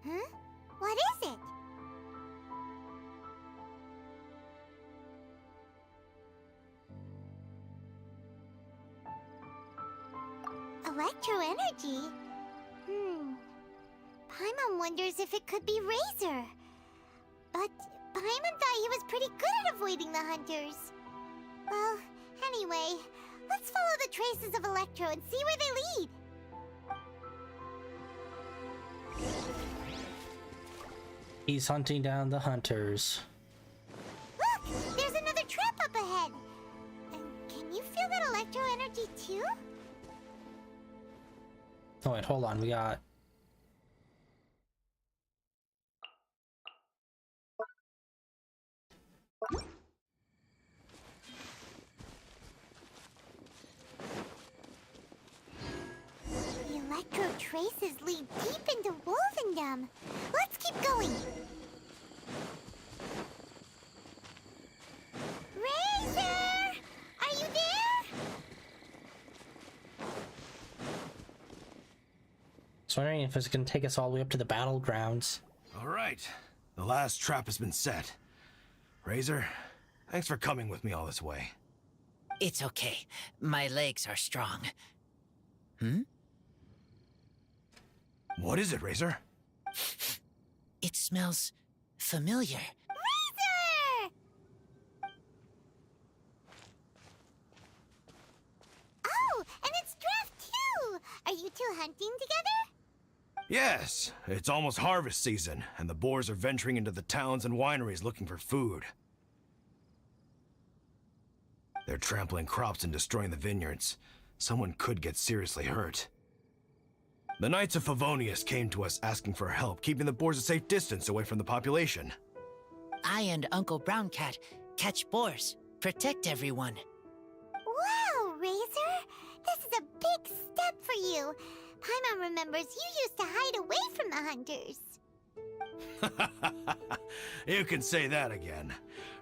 Huh? What is it? Electro energy? Paimon wonders if it could be Razor. But Paimon thought he was pretty good at avoiding the hunters. Well, anyway, let's follow the traces of Electro and see where they lead. He's hunting down the hunters. Look! There's another trap up ahead! And can you feel that Electro energy too? Oh wait, hold on, we got... traces lead deep into Wolvendom. Let's keep going. Razor! Are you there? I was wondering if it's going to take us all the way up to the battlegrounds. All right. The last trap has been set. Razor, thanks for coming with me all this way. It's okay. My legs are strong. What is it, Razor? It smells familiar. Razor! Oh, and it's Draft too! Are you two hunting together? Yes, it's almost harvest season, and the boars are venturing into the towns and wineries looking for food. They're trampling crops and destroying the vineyards. Someone could get seriously hurt. The Knights of Favonius came to us asking for help, keeping the boars a safe distance away from the population. I and Uncle Brown Cat catch boars, protect everyone. Wow, Razor! This is a big step for you. Paimon remembers you used to hide away from the hunters. You can say that again.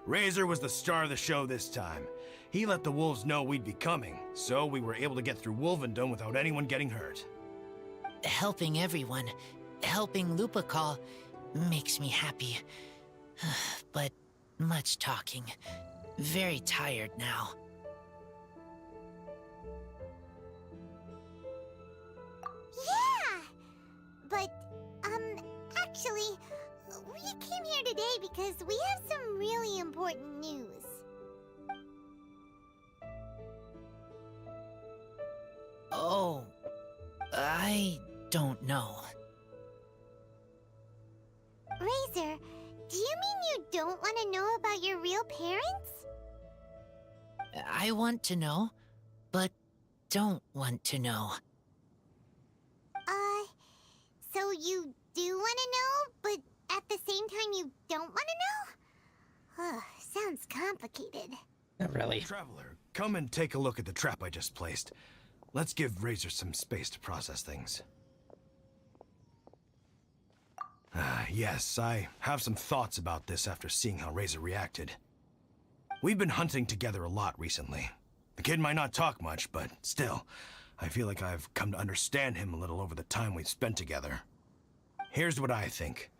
Razor was the star of the show this time. He let the wolves know we'd be coming, so we were able to get through Wolvendom without anyone getting hurt. Helping everyone, helping Lupical, makes me happy. But much talking. Very tired now. Yeah! But, actually, we came here today because we have some really important news. Oh, I don't know. Razor, do you mean you don't want to know about your real parents? I want to know, but don't want to know. So you do want to know, but at the same time you don't want to know? Sounds complicated. Not really. Traveler, come and take a look at the trap I just placed. Let's give Razor some space to process things. Yes, I have some thoughts about this after seeing how Razor reacted. We've been hunting together a lot recently. The kid might not talk much, but still, I feel like I've come to understand him a little over the time we've spent together. Here's what I think.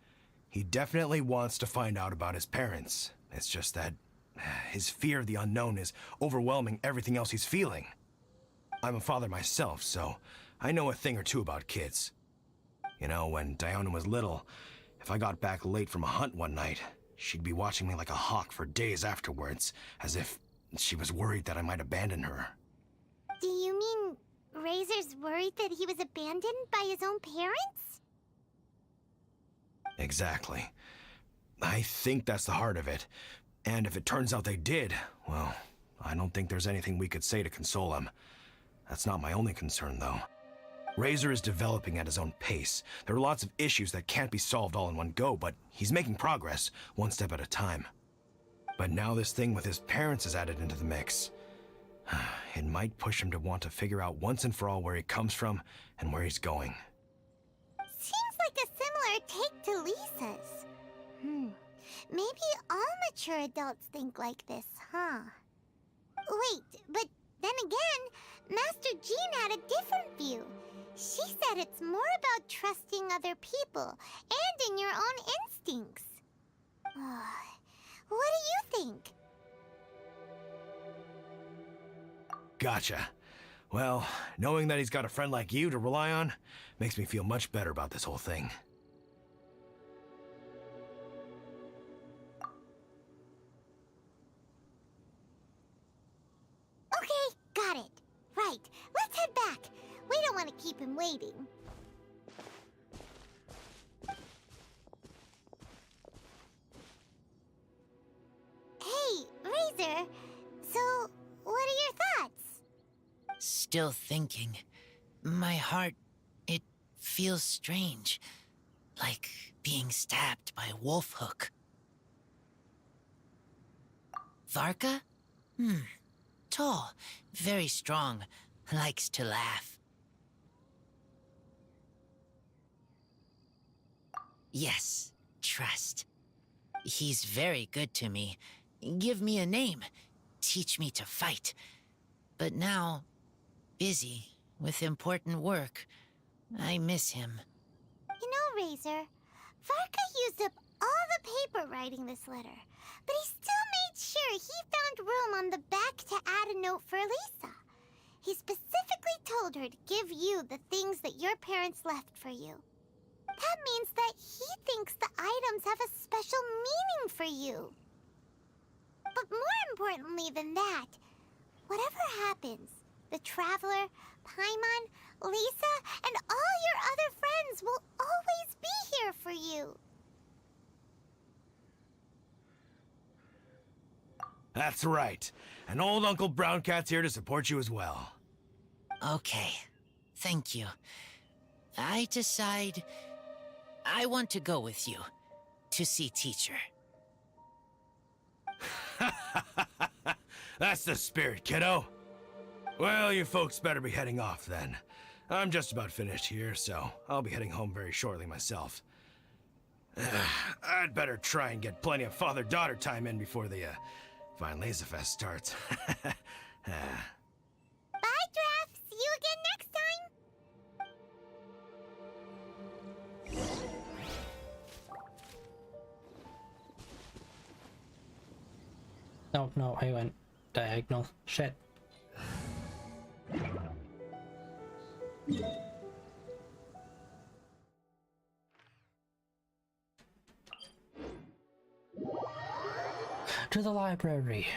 He definitely wants to find out about his parents. It's just that his fear of the unknown is overwhelming everything else he's feeling. I'm a father myself, so I know a thing or two about kids. You know, when Diana was little, if I got back late from a hunt one night, she'd be watching me like a hawk for days afterwards, as if she was worried that I might abandon her. Do you mean Razor's worried that he was abandoned by his own parents? Exactly. I think that's the heart of it. And if it turns out they did, well, I don't think there's anything we could say to console him. That's not my only concern, though. Razor is developing at his own pace. There are lots of issues that can't be solved all in one go, but he's making progress, one step at a time. But now this thing with his parents is added into the mix. It might push him to want to figure out once and for all where he comes from and where he's going. Seems like a similar take to Lisa's. Maybe all mature adults think like this, huh? Wait, but then again, Master Jean had a different view. She said it's more about trusting other people and in your own instincts. What do you think? Gotcha. Well, knowing that he's got a friend like you to rely on makes me feel much better about this whole thing. Okay, got it. Right, let's head back. We don't want to keep him waiting. Hey, Razor. So, what are your thoughts? Still thinking. My heart, it feels strange. Like being stabbed by a wolf hook. Varka? Tall, very strong, likes to laugh. Yes, trust. He's very good to me. Give me a name. Teach me to fight. But now, busy with important work. I miss him. You know, Razor, Varka used up all the paper writing this letter, but he still made sure he found room on the back to add a note for Lisa. He specifically told her to give you the things that your parents left for you. That means that he thinks the items have a special meaning for you. But more importantly than that, whatever happens, the Traveler, Paimon, Lisa, and all your other friends will always be here for you. That's right. And old Uncle Brown Cat's here to support you as well. Okay, thank you. I decide I want to go with you to see teacher. That's the spirit, kiddo. Well, you folks better be heading off then. I'm just about finished here, so I'll be heading home very shortly myself. I'd better try and get plenty of father-daughter time in before the Vine Laser Fest starts. Bye, Draf. See you again next time. No, I went diagonal. Shit. To the library.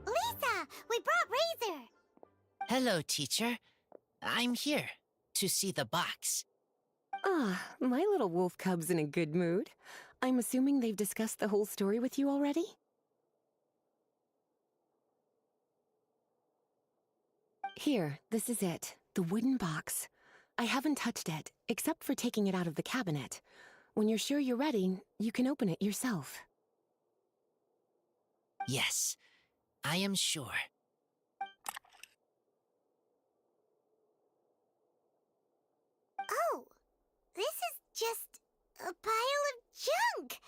Lisa, we brought Razor. Hello, teacher. I'm here to see the box. Ah, my little wolf cub's in a good mood. I'm assuming they've discussed the whole story with you already? Here, this is it. The wooden box. I haven't touched it, except for taking it out of the cabinet. When you're sure you're ready, you can open it yourself. Yes, I am sure. Oh, this is just a pile of junk.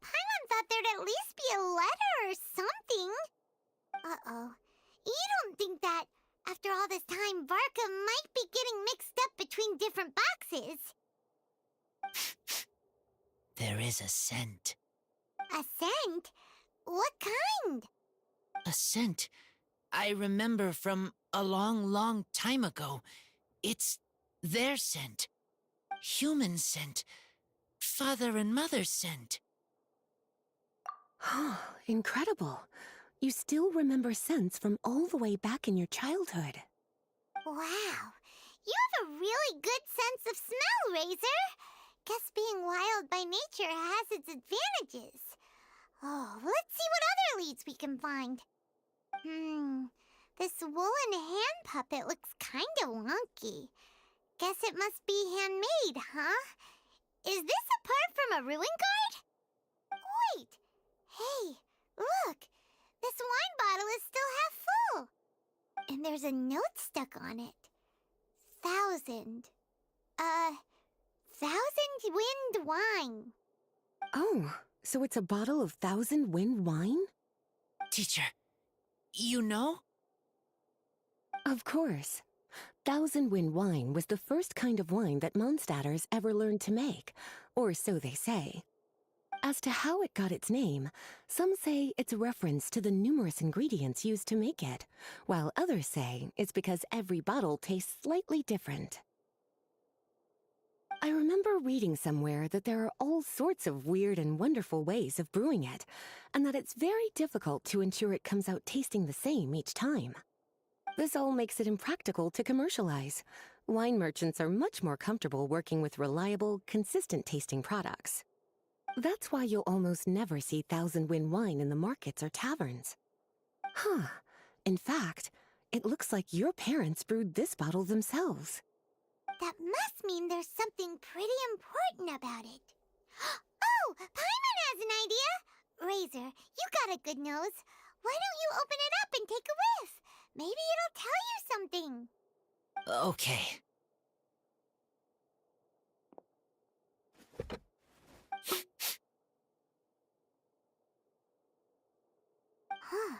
Paimon thought there'd at least be a letter or something. Uh-oh. You don't think that, after all this time, Varka might be getting mixed up between different boxes? There is a scent. A scent? What kind? A scent I remember from a long, long time ago. It's their scent. Human scent. Father and mother scent. Incredible. You still remember scents from all the way back in your childhood. Wow. You have a really good sense of smell, Razor. Guess being wild by nature has its advantages. Oh, let's see what other leads we can find. This woolen hand puppet looks kinda wonky. Guess it must be handmade, huh? Is this a part from a ruin guard? Wait! Hey, look! This wine bottle is still half full! And there's a note stuck on it. 1,000 Wind Wine. Oh, so it's a bottle of 1,000 Wind wine? Teacher, you know? Of course. Thousand Wind wine was the first kind of wine that Mondstadters ever learned to make, or so they say. As to how it got its name, some say it's a reference to the numerous ingredients used to make it, while others say it's because every bottle tastes slightly different. I remember reading somewhere that there are all sorts of weird and wonderful ways of brewing it, and that it's very difficult to ensure it comes out tasting the same each time. This all makes it impractical to commercialize. Wine merchants are much more comfortable working with reliable, consistent-tasting products. That's why you'll almost never see Thousand Wind wine in the markets or taverns. Huh. In fact, it looks like your parents brewed this bottle themselves. That must mean there's something pretty important about it. Oh, Paimon has an idea! Razor, you got a good nose. Why don't you open it up and take a whiff? Maybe it'll tell you something. Okay. Huh.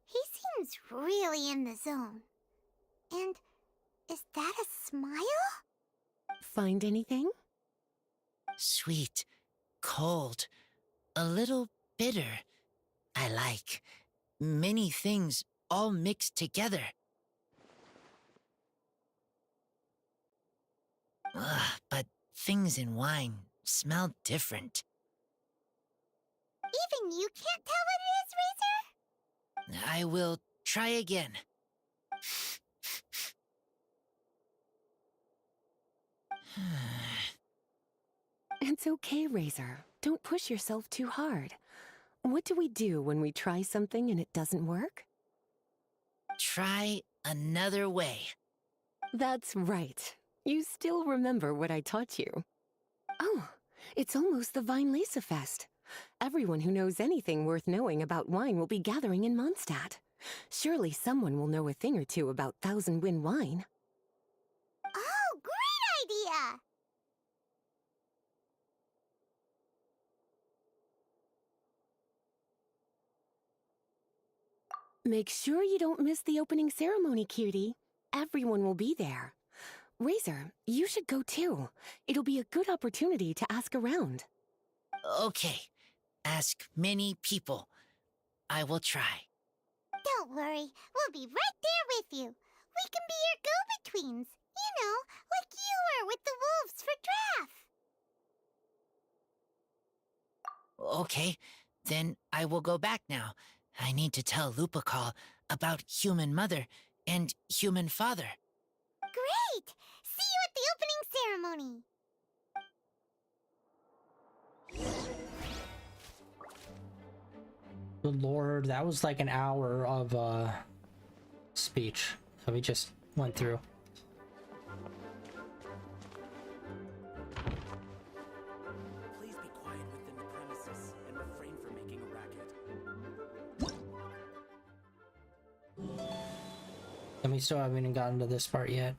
He seems really in the zone. And is that a smile? Find anything? Sweet, cold, a little bitter. I like. Many things all mixed together. But things in wine smell different. Even you can't tell what it is, Razor? I will try again. It's okay, Razor. Don't push yourself too hard. What do we do when we try something and it doesn't work? Try another way. That's right. You still remember what I taught you. Oh, it's almost the Weinlese Fest. Everyone who knows anything worth knowing about wine will be gathering in Mondstadt. Surely someone will know a thing or two about Thousand Wind wine. Oh, great idea! Make sure you don't miss the opening ceremony, cutie. Everyone will be there. Razor, you should go too. It'll be a good opportunity to ask around. Okay. Ask many people. I will try. Don't worry, we'll be right there with you. We can be your go-betweens. You know, like you were with the wolves for Draff. Okay, then I will go back now. I need to tell Lupacall about Human Mother and Human Father. Great! See you at the opening ceremony. Good lord, that was like an hour of speech that we just went through. Please be quiet within the premises and refrain from making a racket. And we still haven't even gotten to this part yet.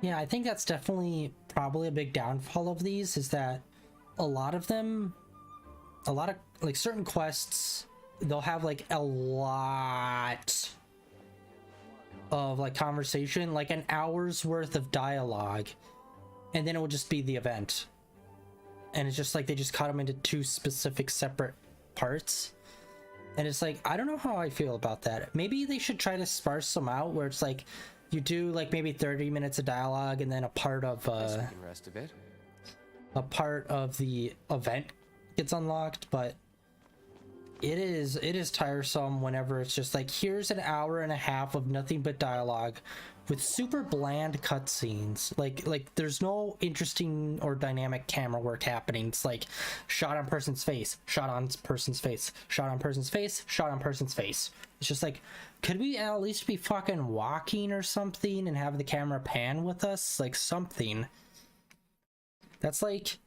Yeah, I think that's definitely probably a big downfall of these, is that a lot of them, a lot of like certain quests, they'll have like a lot of like conversation, like an hour's worth of dialogue, and then it will just be the event. And it's just like they just cut them into two specific separate parts. And it's like, I don't know how I feel about that. Maybe they should try to sparse them out where it's like you do like maybe 30 minutes of dialogue and then a part of Rest a bit. a part of the event gets unlocked. But it is tiresome whenever it's just like, here's an hour and a half of nothing but dialogue with super bland cutscenes. Like there's no interesting or dynamic camera work happening. It's like shot on person's face, shot on person's face, shot on person's face, shot on person's face. It's just like, could we at least be fucking walking or something and have the camera pan with us? Like something. That's like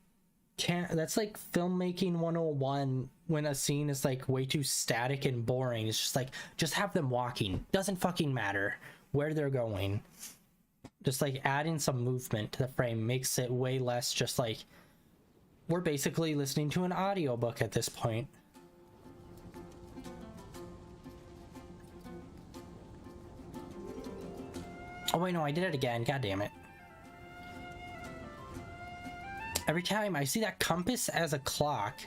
filmmaking 101 when a scene is like way too static and boring. It's just like, just have them walking. Doesn't fucking matter where they're going. Just like adding some movement to the frame makes it way less just like we're basically listening to an audiobook at this point. Oh wait, no, I did it again. God damn it. Every time I see that compass as a clock.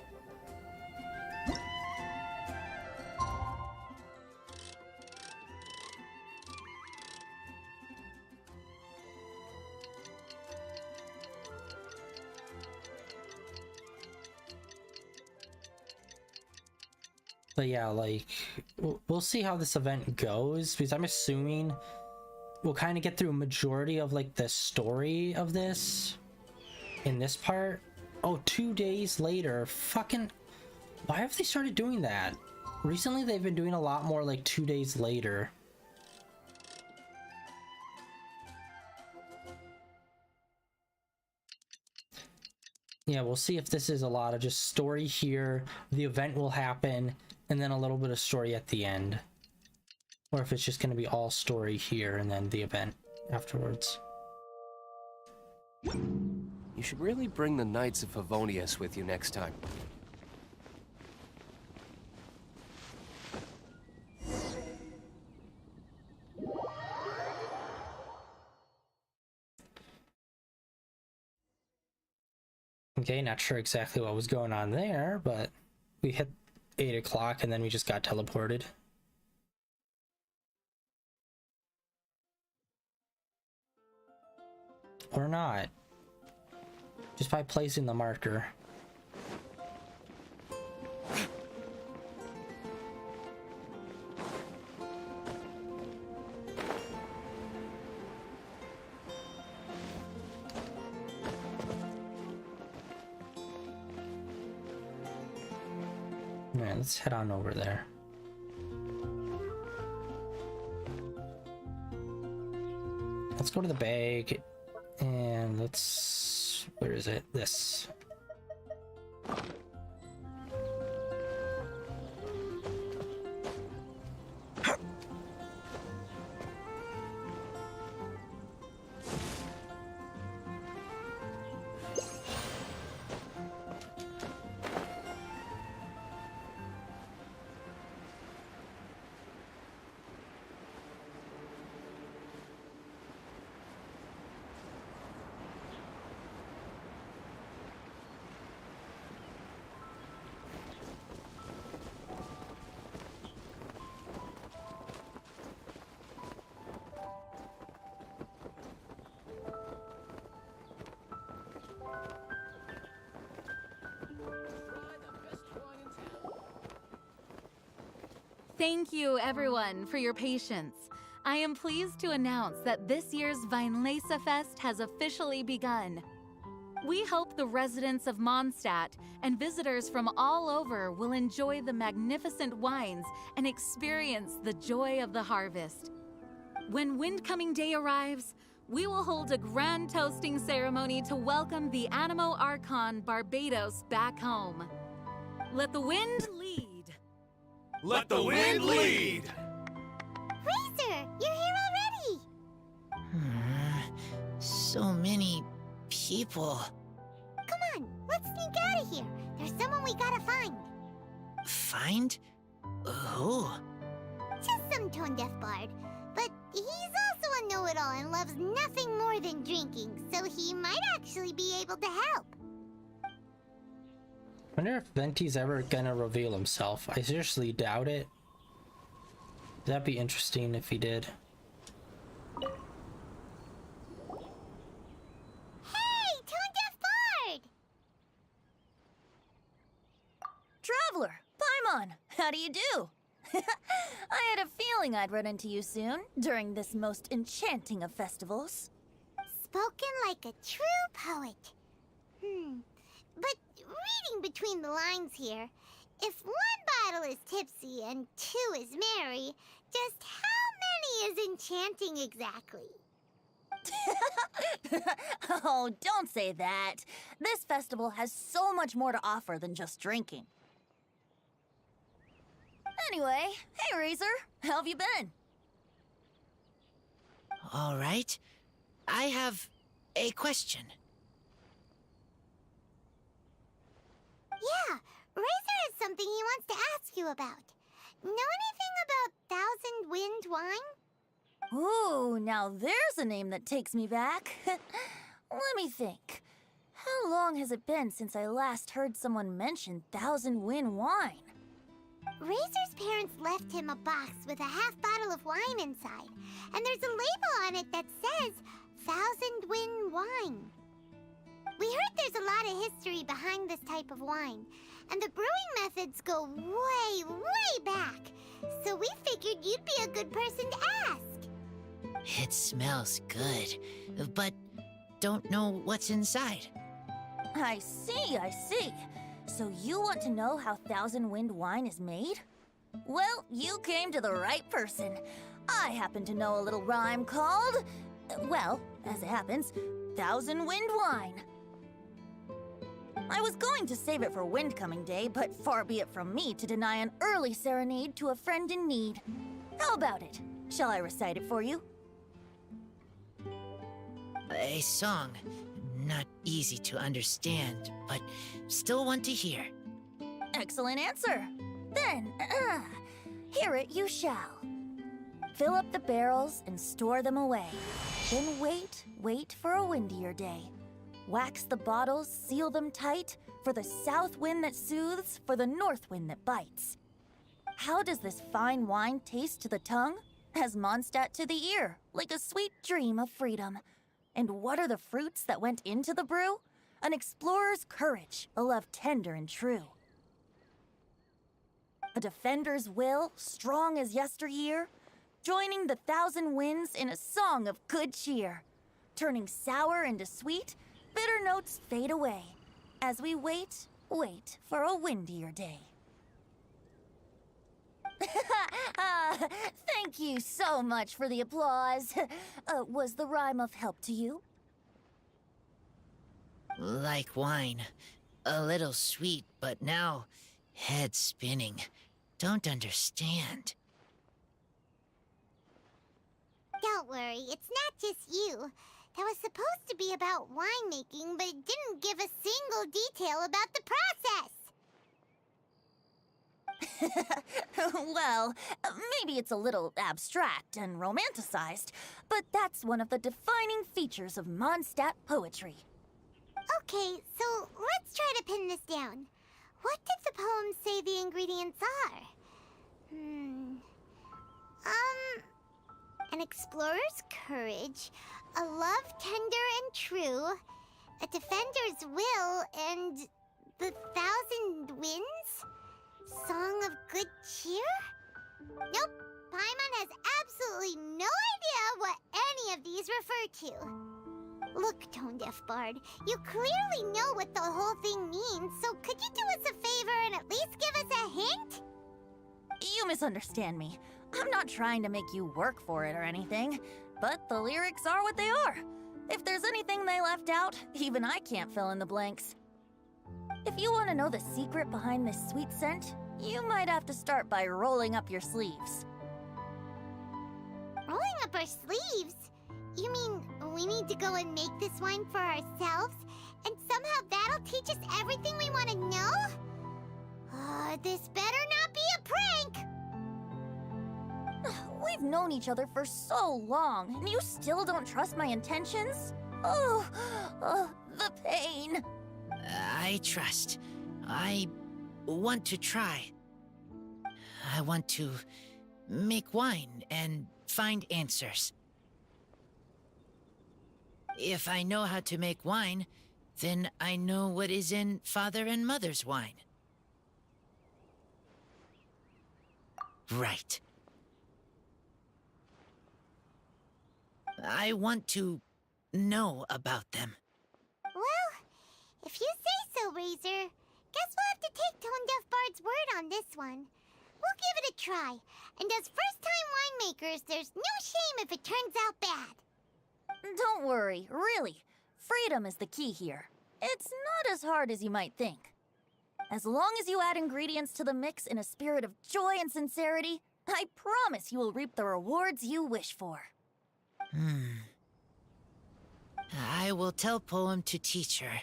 But yeah, like, we'll see how this event goes, because I'm assuming we'll kind of get through a majority of, like, the story of this in this part. Oh, 2 days later. Fucking... Why have they started doing that? Recently, they've been doing a lot more, like, 2 days later. Yeah, we'll see if this is a lot of just story here, the event will happen, and then a little bit of story at the end. Or if it's just going to be all story here and then the event afterwards. You should really bring the Knights of Favonius with you next time. Okay, not sure exactly what was going on there, but we hit 8 o'clock and then we just got teleported. Or not. Just by placing the marker. Man, let's head on over there. Let's go to the bag and let's... Where is it? This. Thank you, everyone, for your patience. I am pleased to announce that this year's Weinlese Fest has officially begun. We hope the residents of Mondstadt and visitors from all over will enjoy the magnificent wines and experience the joy of the harvest. When Windcoming Day arrives, we will hold a grand toasting ceremony to welcome the Animo Archon Barbados back home. Let the wind lead. Let the wind lead! Razor, you're here already! So many people. Come on, let's sneak out of here. There's someone we gotta find. Find? Who? Just some tone-deaf bard. But he's also a know-it-all and loves nothing more than drinking, so he might actually be able to help. I wonder if Venti's ever gonna reveal himself. I seriously doubt it. That'd be interesting if he did. Hey, tone-deaf bard! Traveler, Paimon, how do you do? I had a feeling I'd run into you soon, during this most enchanting of festivals. Spoken like a true poet. But reading between the lines here, if one bottle is tipsy and two is merry, just how many is enchanting exactly? Oh, don't say that. This festival has so much more to offer than just drinking. Anyway, hey Razor, how have you been? All right. I have a question. Yeah, Razor has something he wants to ask you about. Know anything about Thousand Wind wine? Ooh, now there's a name that takes me back. Let me think. How long has it been since I last heard someone mention Thousand Wind wine? Razor's parents left him a box with a half bottle of wine inside, and there's a label on it that says Thousand Wind Wine. We heard there's a lot of history behind this type of wine, and the brewing methods go way, way back. So we figured you'd be a good person to ask. It smells good, but don't know what's inside. I see. So you want to know how Thousand Wind wine is made? Well, you came to the right person. I happen to know a little rhyme called, well, as it happens, Thousand Wind wine. I was going to save it for Windcoming Day, but far be it from me to deny an early serenade to a friend in need. How about it? Shall I recite it for you? A song. Not easy to understand, but still want to hear. Excellent answer. Then, hear it you shall. Fill up the barrels and store them away. Then wait for a windier day. Wax the bottles, seal them tight, for the south wind that soothes, for the north wind that bites. How does this fine wine taste to the tongue? As Mondstadt to the ear, like a sweet dream of freedom. And what are the fruits that went into the brew? An explorer's courage, a love tender and true. A defender's will, strong as yesteryear, joining the thousand winds in a song of good cheer. Turning sour into sweet, bitter notes fade away, as we wait for a windier day. Thank you so much for the applause. Was the rhyme of help to you? Like wine. A little sweet, but now head spinning. Don't understand. Don't worry, it's not just you. That was supposed to be about winemaking, but it didn't give a single detail about the process. Well, maybe it's a little abstract and romanticized, but that's one of the defining features of Mondstadt poetry. Okay, so let's try to pin this down. What did the poem say the ingredients are? An explorer's courage, a love tender and true, a defender's will, and the thousand winds? Song of good cheer? Nope, Paimon has absolutely no idea what any of these refer to. Look, Tone Deaf Bard, you clearly know what the whole thing means, so could you do us a favor and at least give us a hint? You misunderstand me. I'm not trying to make you work for it or anything, but the lyrics are what they are. If there's anything they left out, even I can't fill in the blanks. If you want to know the secret behind this sweet scent, you might have to start by rolling up your sleeves. Rolling up our sleeves? You mean we need to go and make this wine for ourselves, and somehow that'll teach us everything we want to know? This better not be a prank! We've known each other for so long, and you still don't trust my intentions? Oh, the pain. I trust. I want to try. I want to make wine and find answers. If I know how to make wine, then I know what is in Father and Mother's wine. Right. I want to know about them. Well, if you say so, Razor, guess we'll have to take Tone Deaf Bard's word on this one. We'll give it a try, and as first-time winemakers, there's no shame if it turns out bad. Don't worry, really. Freedom is the key here. It's not as hard as you might think. As long as you add ingredients to the mix in a spirit of joy and sincerity, I promise you will reap the rewards you wish for. I will tell Poem to teach her.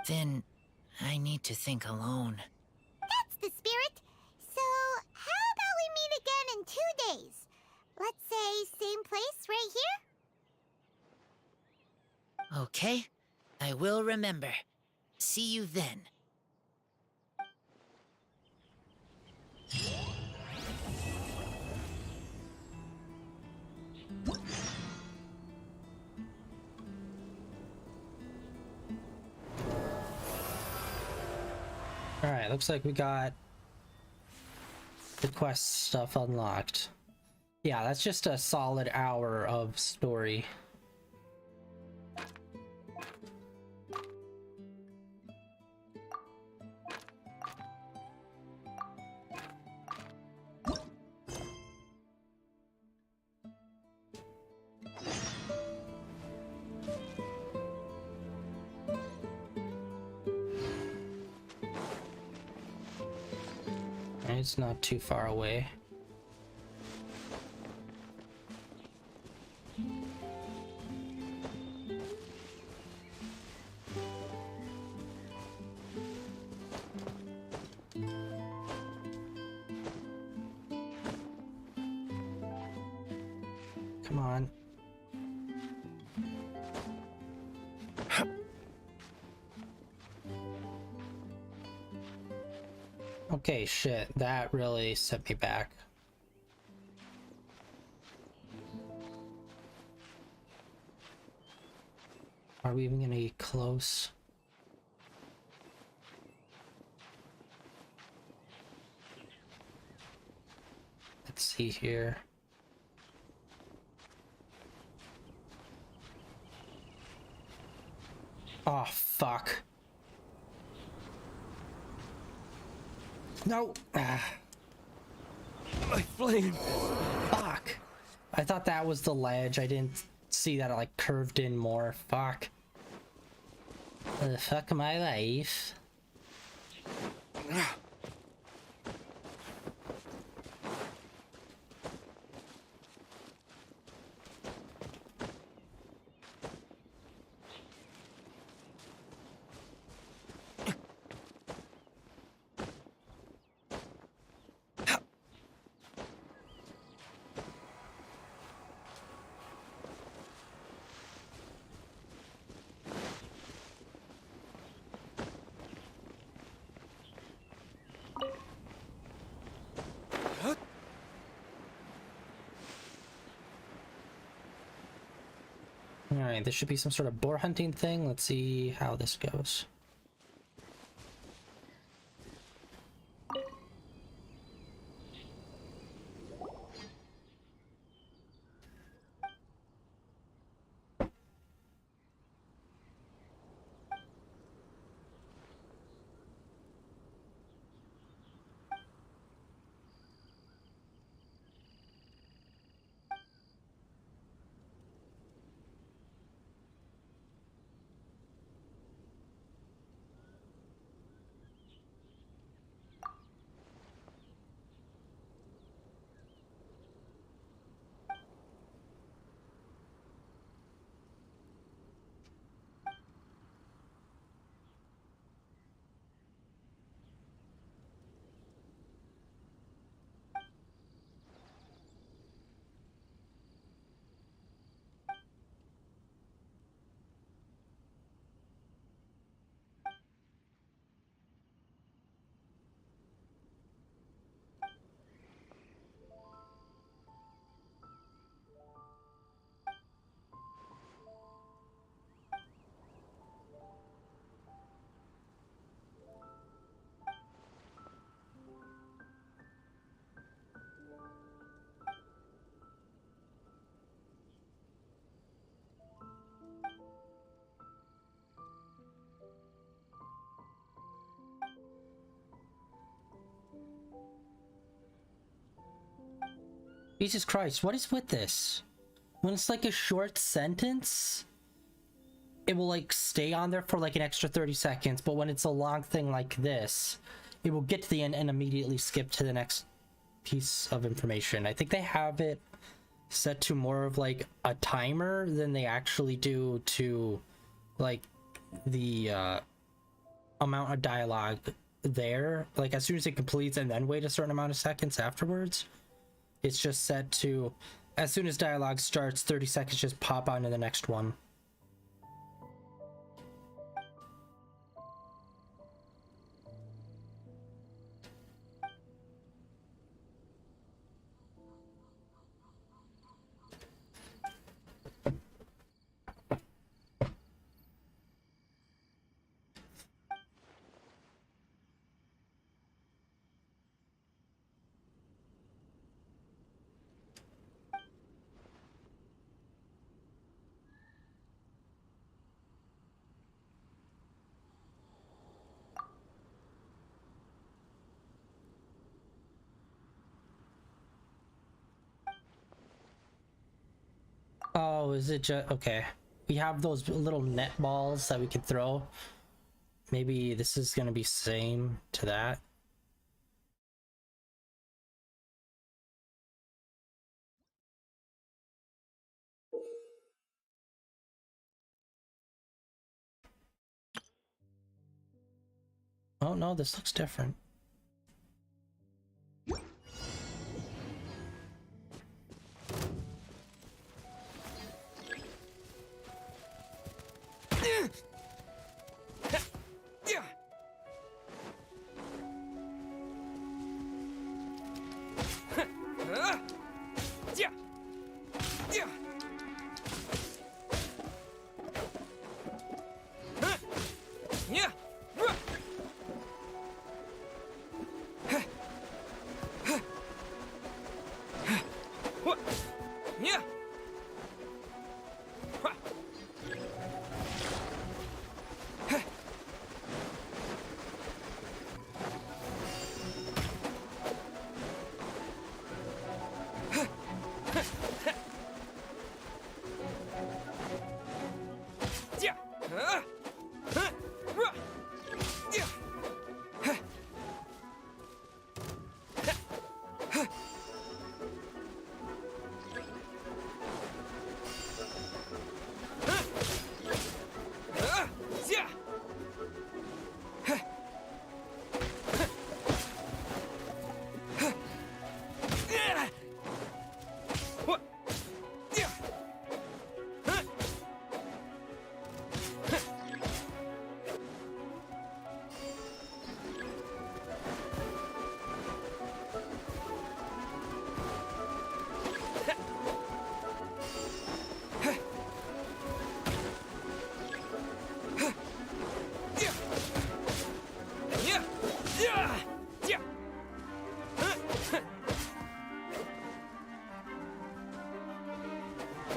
Then I need to think alone. That's the spirit. So, how about we meet again in 2 days? right here? Okay, I will remember. See you then. Alright, looks like we got the quest stuff unlocked. Yeah, that's just a solid hour of story. It's not too far away. Come on. Okay, shit, that really set me back. Are we even gonna get close? Let's see here. Oh, fuck. No! My flame! Fuck! I thought that was the ledge. I didn't see that it like curved in more. Fuck. Fuck my life. Alright, this should be some sort of boar hunting thing. Let's see how this goes. Jesus Christ, what is with this? When it's like a short sentence, it will like stay on there for like an extra 30 seconds, but when it's a long thing like this, it will get to the end and immediately skip to the next piece of information. I think they have it set to more of like a timer than they actually do to like the amount of dialogue there. Like as soon as it completes and then wait a certain amount of seconds afterwards. It's just set to as soon as dialogue starts, 30 seconds just pop onto the next one. Oh, is it just okay? We have those little net balls that we can throw. Maybe this is gonna be same to that. Oh no, this looks different.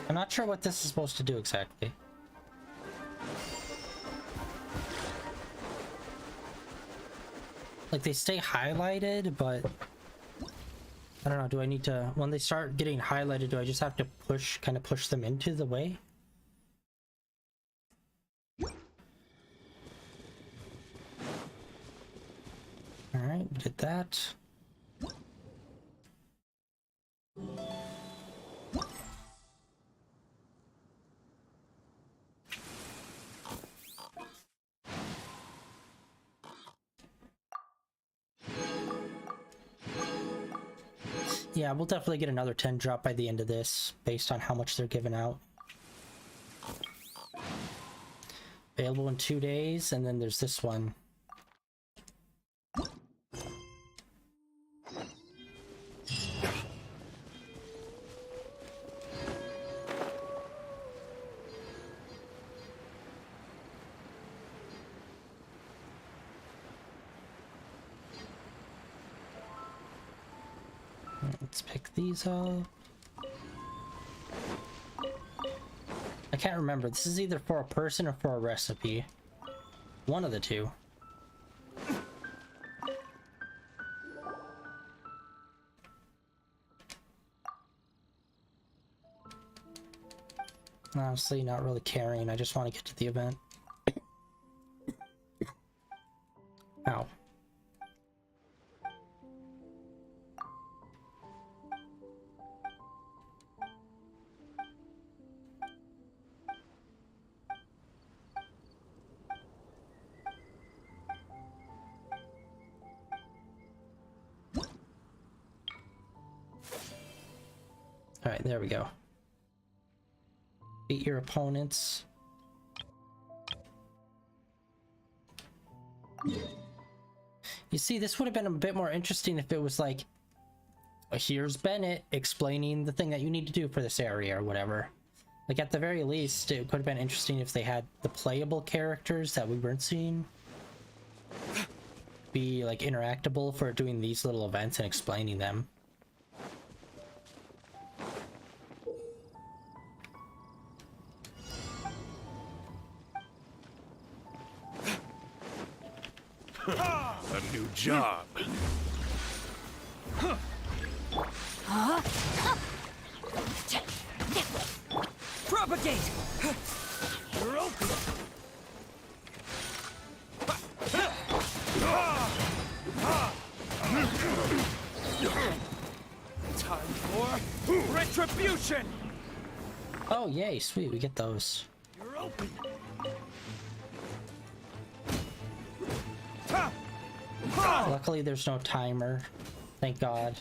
I'm not sure what this is supposed to do exactly. Like, they stay highlighted, but I don't know, do I need to, when they start getting highlighted, do I just have to push, kind of push them into the way? Alright, we did that. Yeah, we'll definitely get another 10 drop by the end of this, based on how much they're giving out. Available in 2 days, and then there's this one. Let's pick these up. I can't remember. This is either for a person or for a recipe. One of the two. Honestly, not really caring. I just want to get to the event. Ow. Alright, Alright, there we go. Beat your opponents. You see, this would have been a bit more interesting if it was like, here's Bennett explaining the thing that you need to do for this area or whatever. Like, at the very least, it could have been interesting if they had the playable characters that we weren't seeing be, like, interactable for doing these little events and explaining them. A new job. Propagate! You're open! Time for retribution! Oh, yay, sweet, we get those. You're open! Luckily, there's no timer. Thank God.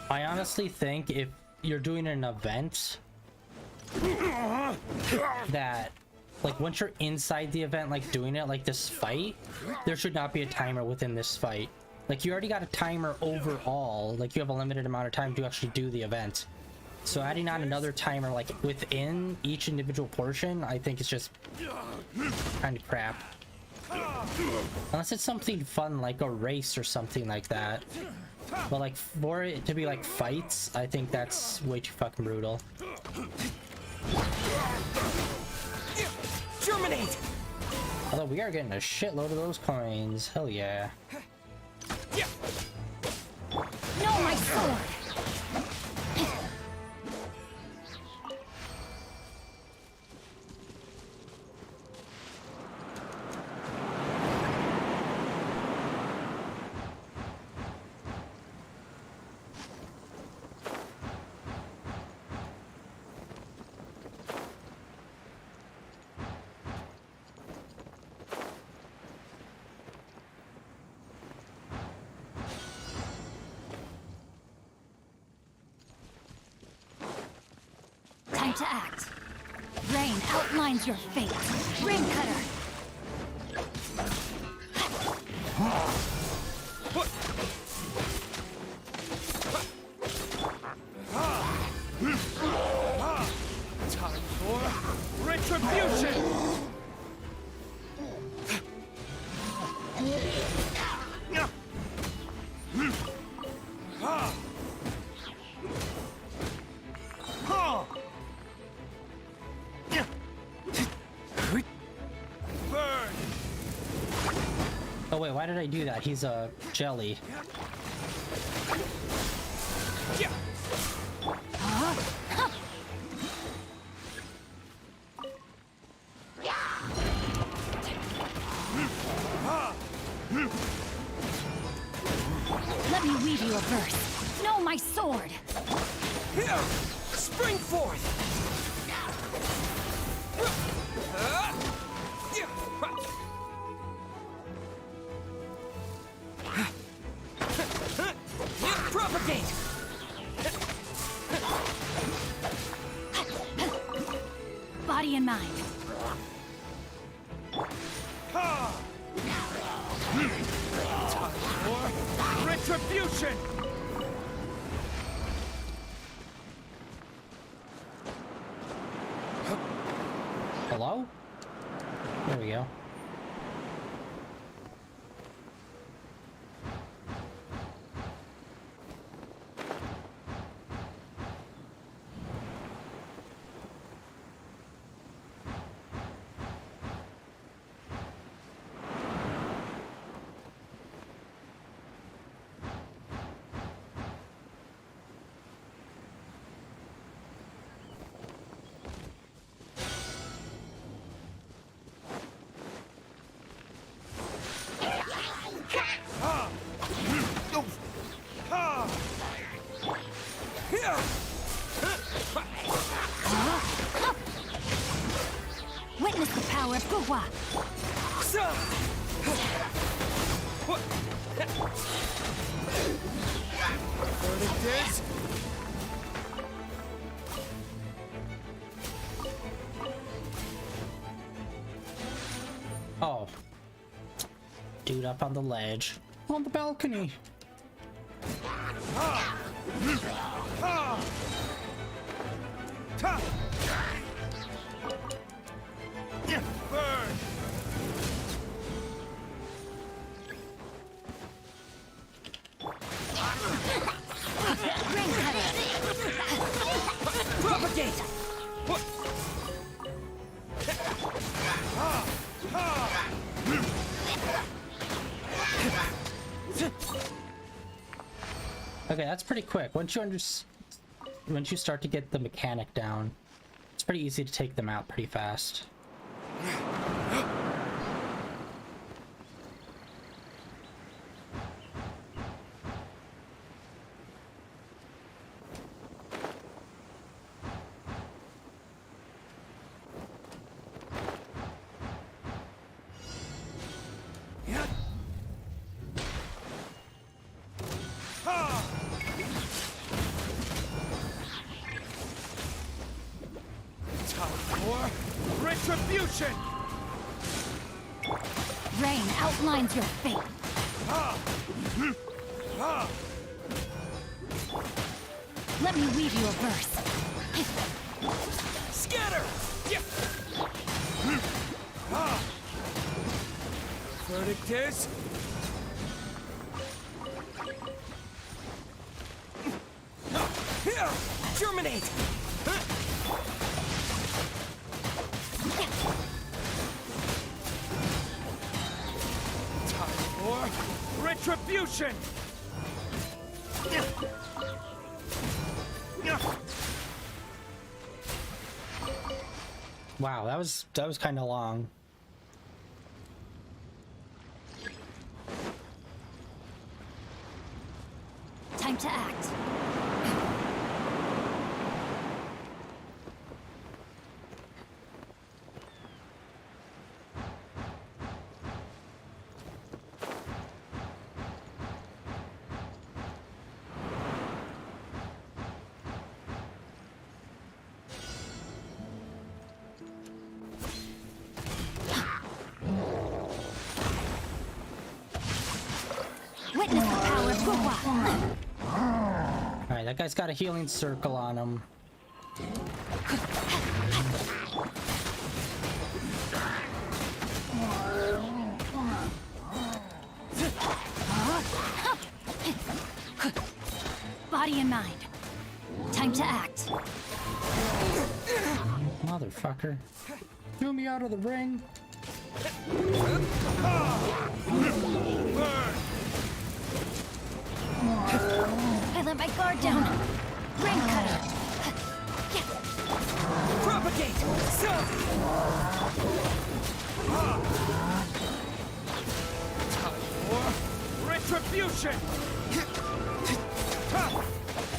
I honestly think if you're doing an event that, like, once you're inside the event, like doing it, like this fight, there should not be a timer within this fight. Like, you already got a timer overall. Like, you have a limited amount of time to actually do the event. So adding on another timer, like, within each individual portion, I think it's just kind of crap. Unless it's something fun, like a race or something like that. But, like, for it to be, like, fights, I think that's way too fucking brutal. Germinate! Although we are getting a shitload of those coins. Hell yeah. No, my sword! Time to act. Rain outlines your fate. Ring cutter. Time for retribution! Oh wait, why did I do that? He's a jelly. Let me weave you a verse. Know my sword. Here! Spring forth! Propagate! Body and mind. Time for retribution! Hello? There we go. Witness the power of Guhua. Verdict is... Oh. Dude up on the ledge. On the balcony. Burn! Ring cutter. Propagate. Okay, that's pretty quick. Once you start to get the mechanic down, it's pretty easy to take them out pretty fast. Retribution! Rain outlines your fate. Let me weave you a verse. Scatter! Verdict is... Germinate! Time for retribution! Wow, that was kind of long. Time to act. Witness the power of Gugwa. Alright, that guy's got a healing circle on him. Body and mind. Time to act. Motherfucker. Threw me out of the ring. I let my guard down. Ring cutter. Propagate! Time for retribution!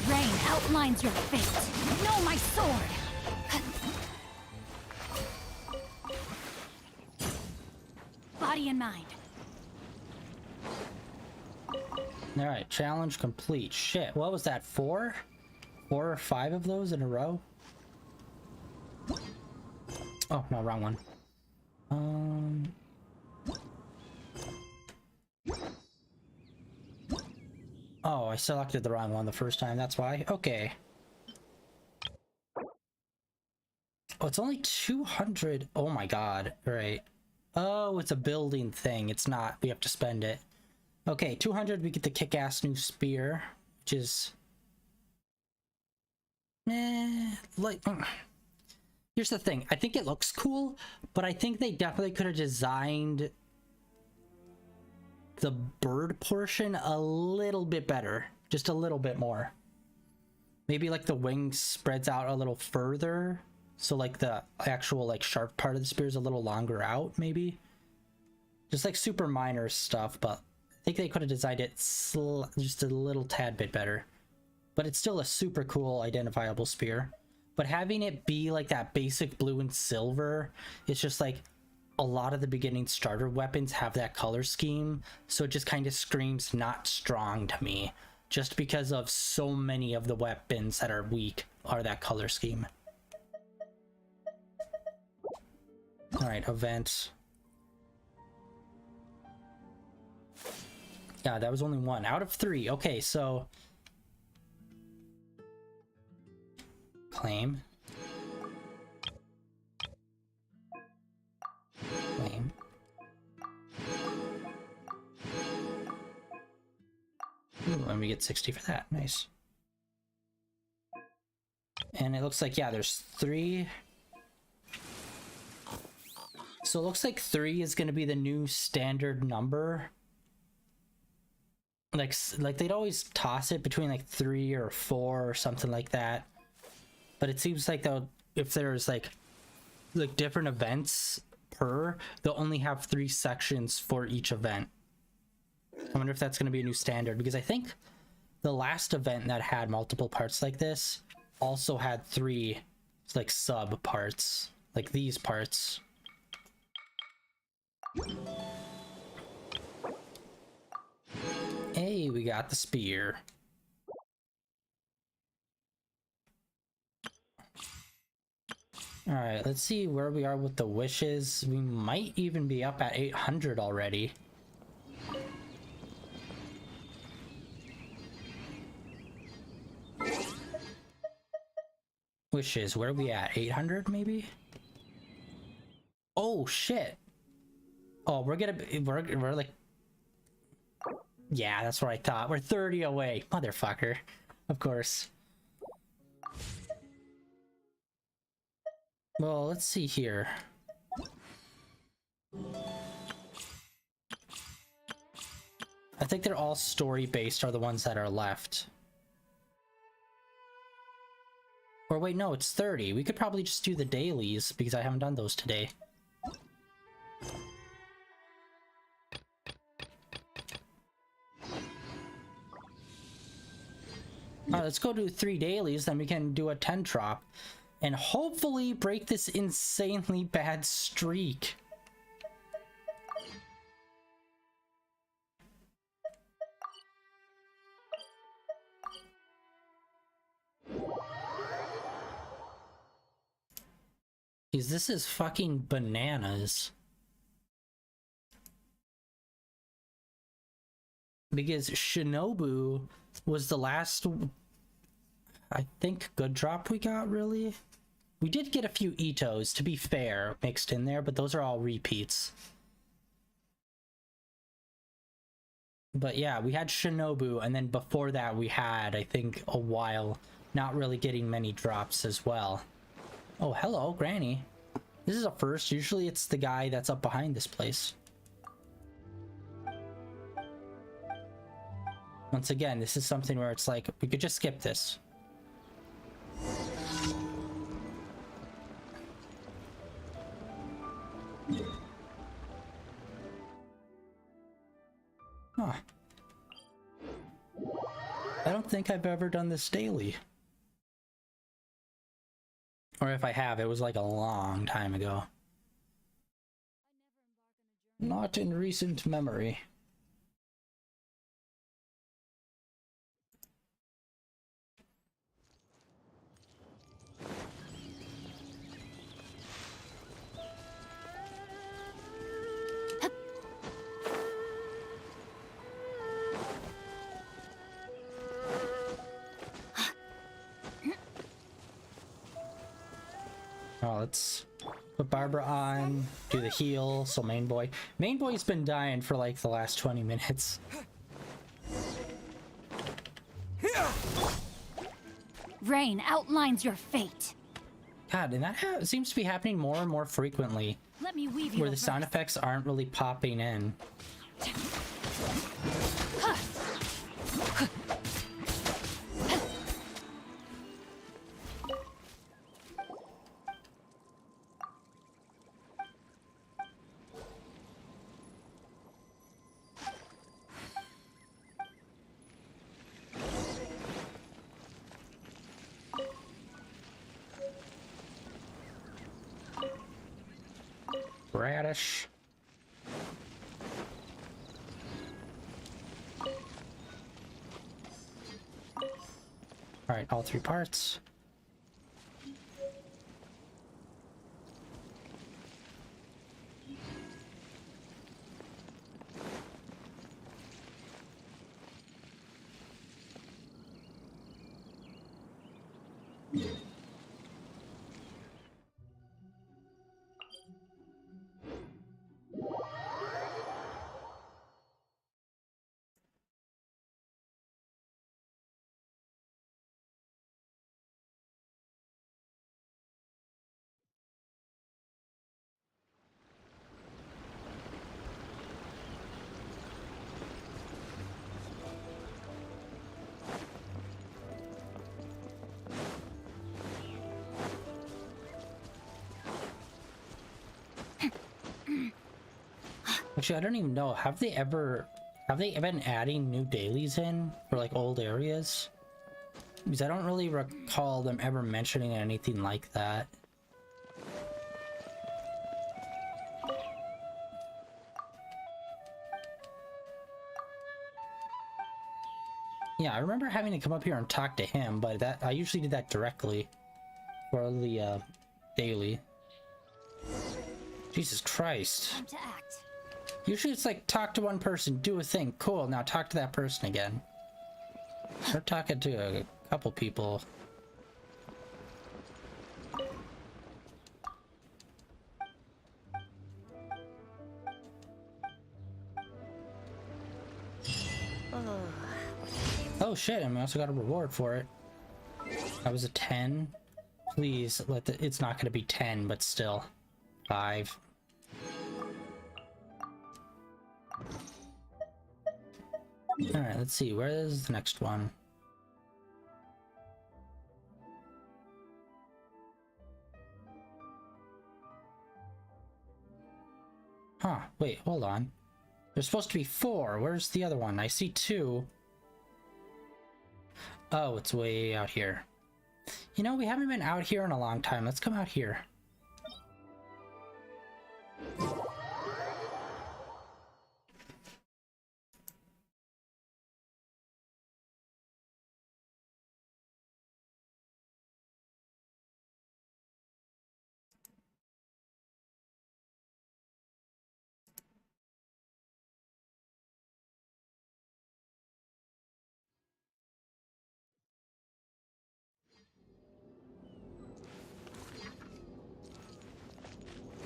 Rain outlines your fate. Know my sword. Body and mind. Alright, challenge complete. Shit, what was that, 4? 4 or 5 of those in a row? Oh, no, wrong one. Oh, I selected the wrong one the first time, that's why. Okay. Oh, it's only 200. Oh my god. Right. Oh, it's a building thing. It's not. We have to spend it. Okay, 200, we get the kick-ass new spear, which is... Here's the thing. I think it looks cool, but I think they definitely could have designed the bird portion a little bit better. Just a little bit more. Maybe like the wings spreads out a little further, so like the actual like sharp part of the spear is a little longer out, maybe. Just like super minor stuff, but I think they could have designed it just a little tad bit better. But it's still a super cool identifiable spear. But having it be like that basic blue and silver, it's just like, a lot of the beginning starter weapons have that color scheme, so it just kind of screams not strong to me, just because of so many of the weapons that are weak are that color scheme. All right, events. Yeah, that was only 1 out of 3. Okay, so claim. Claim. Ooh, and we get 60 for that. Nice. And it looks like, yeah, there's 3. So it looks like 3 is going to be the new standard number. Like they'd always toss it between like 3 or 4 or something like that. But it seems like they'll, if there's like different events per, they'll only have 3 sections for each event. I wonder if that's going to be a new standard, because I think the last event that had multiple parts like this also had 3 like sub parts, like these parts. Hey, we got the spear. All right, let's see where we are with the wishes. We might even be up at 800 already. Wishes, where are we at? 800 maybe? Oh shit. Oh, we're gonna be, we're like, yeah, that's what I thought. We're 30 away, motherfucker. Of course. Well, let's see here. I think they're all story-based are the ones that are left. Or wait, no, it's 30. We could probably just do the dailies because I haven't done those today. Alright, let's go do 3 dailies, then we can do a 10 drop. And hopefully break this insanely bad streak. Because this is fucking bananas. Because Shinobu was the last, I think, good drop we got, really. We did get a few Itos, to be fair, mixed in there, but those are all repeats. But yeah, we had Shinobu, and then before that we had, I think, a while not really getting many drops as well. Oh, hello, Granny. This is a first. Usually it's the guy that's up behind this place. Once again, this is something where it's like, we could just skip this. Huh. I don't think I've ever done this daily. Or if I have, it was like a long time ago. Not in recent memory. Oh, let's put Barbara on, do the heal, so main boy. Main boy's been dying for like the last 20 minutes. Rain outlines your fate. God, and that seems to be happening more and more frequently. Let me weave you where the sound effects aren't really popping in. radish. Alright, all 3 parts. Actually, I don't even know. Have they been adding new dailies in for like old areas? Because I don't really recall them ever mentioning anything like that. Yeah, I remember having to come up here and talk to him, but I usually did that directly for the daily. Jesus Christ. Time to act. Usually it's like, talk to one person, do a thing, cool, now talk to that person again. We're talking to a couple people. Oh shit, and we also got a reward for it. That was a 10. Please, it's not gonna be 10, but still. 5. Alright, let's see, where is the next one? Huh, wait, hold on. There's supposed to be 4. Where's the other one? I see 2. Oh, it's way out here. You know, we haven't been out here in a long time. Let's come out here.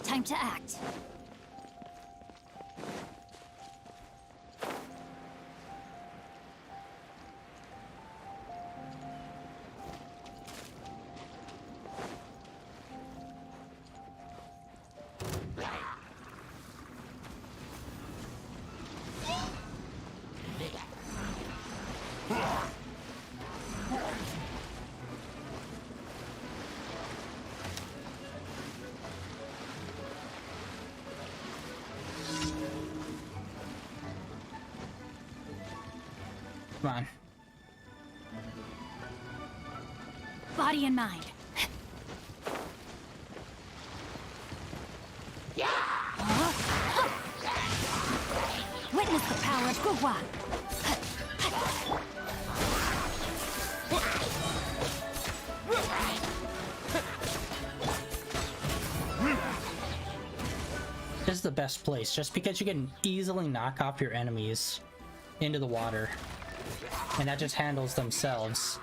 Time to act. Come on. Body and mind. Witness the power of Guhua. This is the best place, just because you can easily knock off your enemies into the water. And that just handles themselves.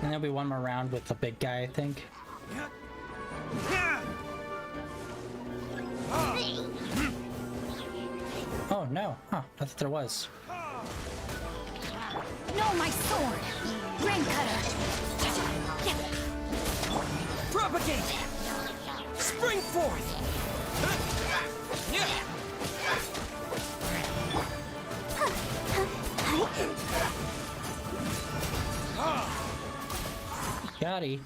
And there'll be one more round with the big guy, I think. Oh no, huh, I thought there was. No, my sword! Brain cutter! Propagate! Spring forth! Gotti.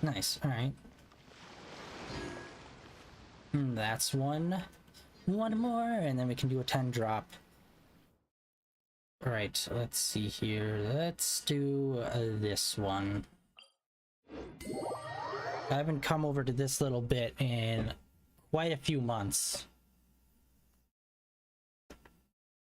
Nice, alright. That's one. One more, and then we can do a 10 drop. Alright, let's see here. Let's do this one. I haven't come over to this little bit in quite a few months. I still have a lot to do with the guild. How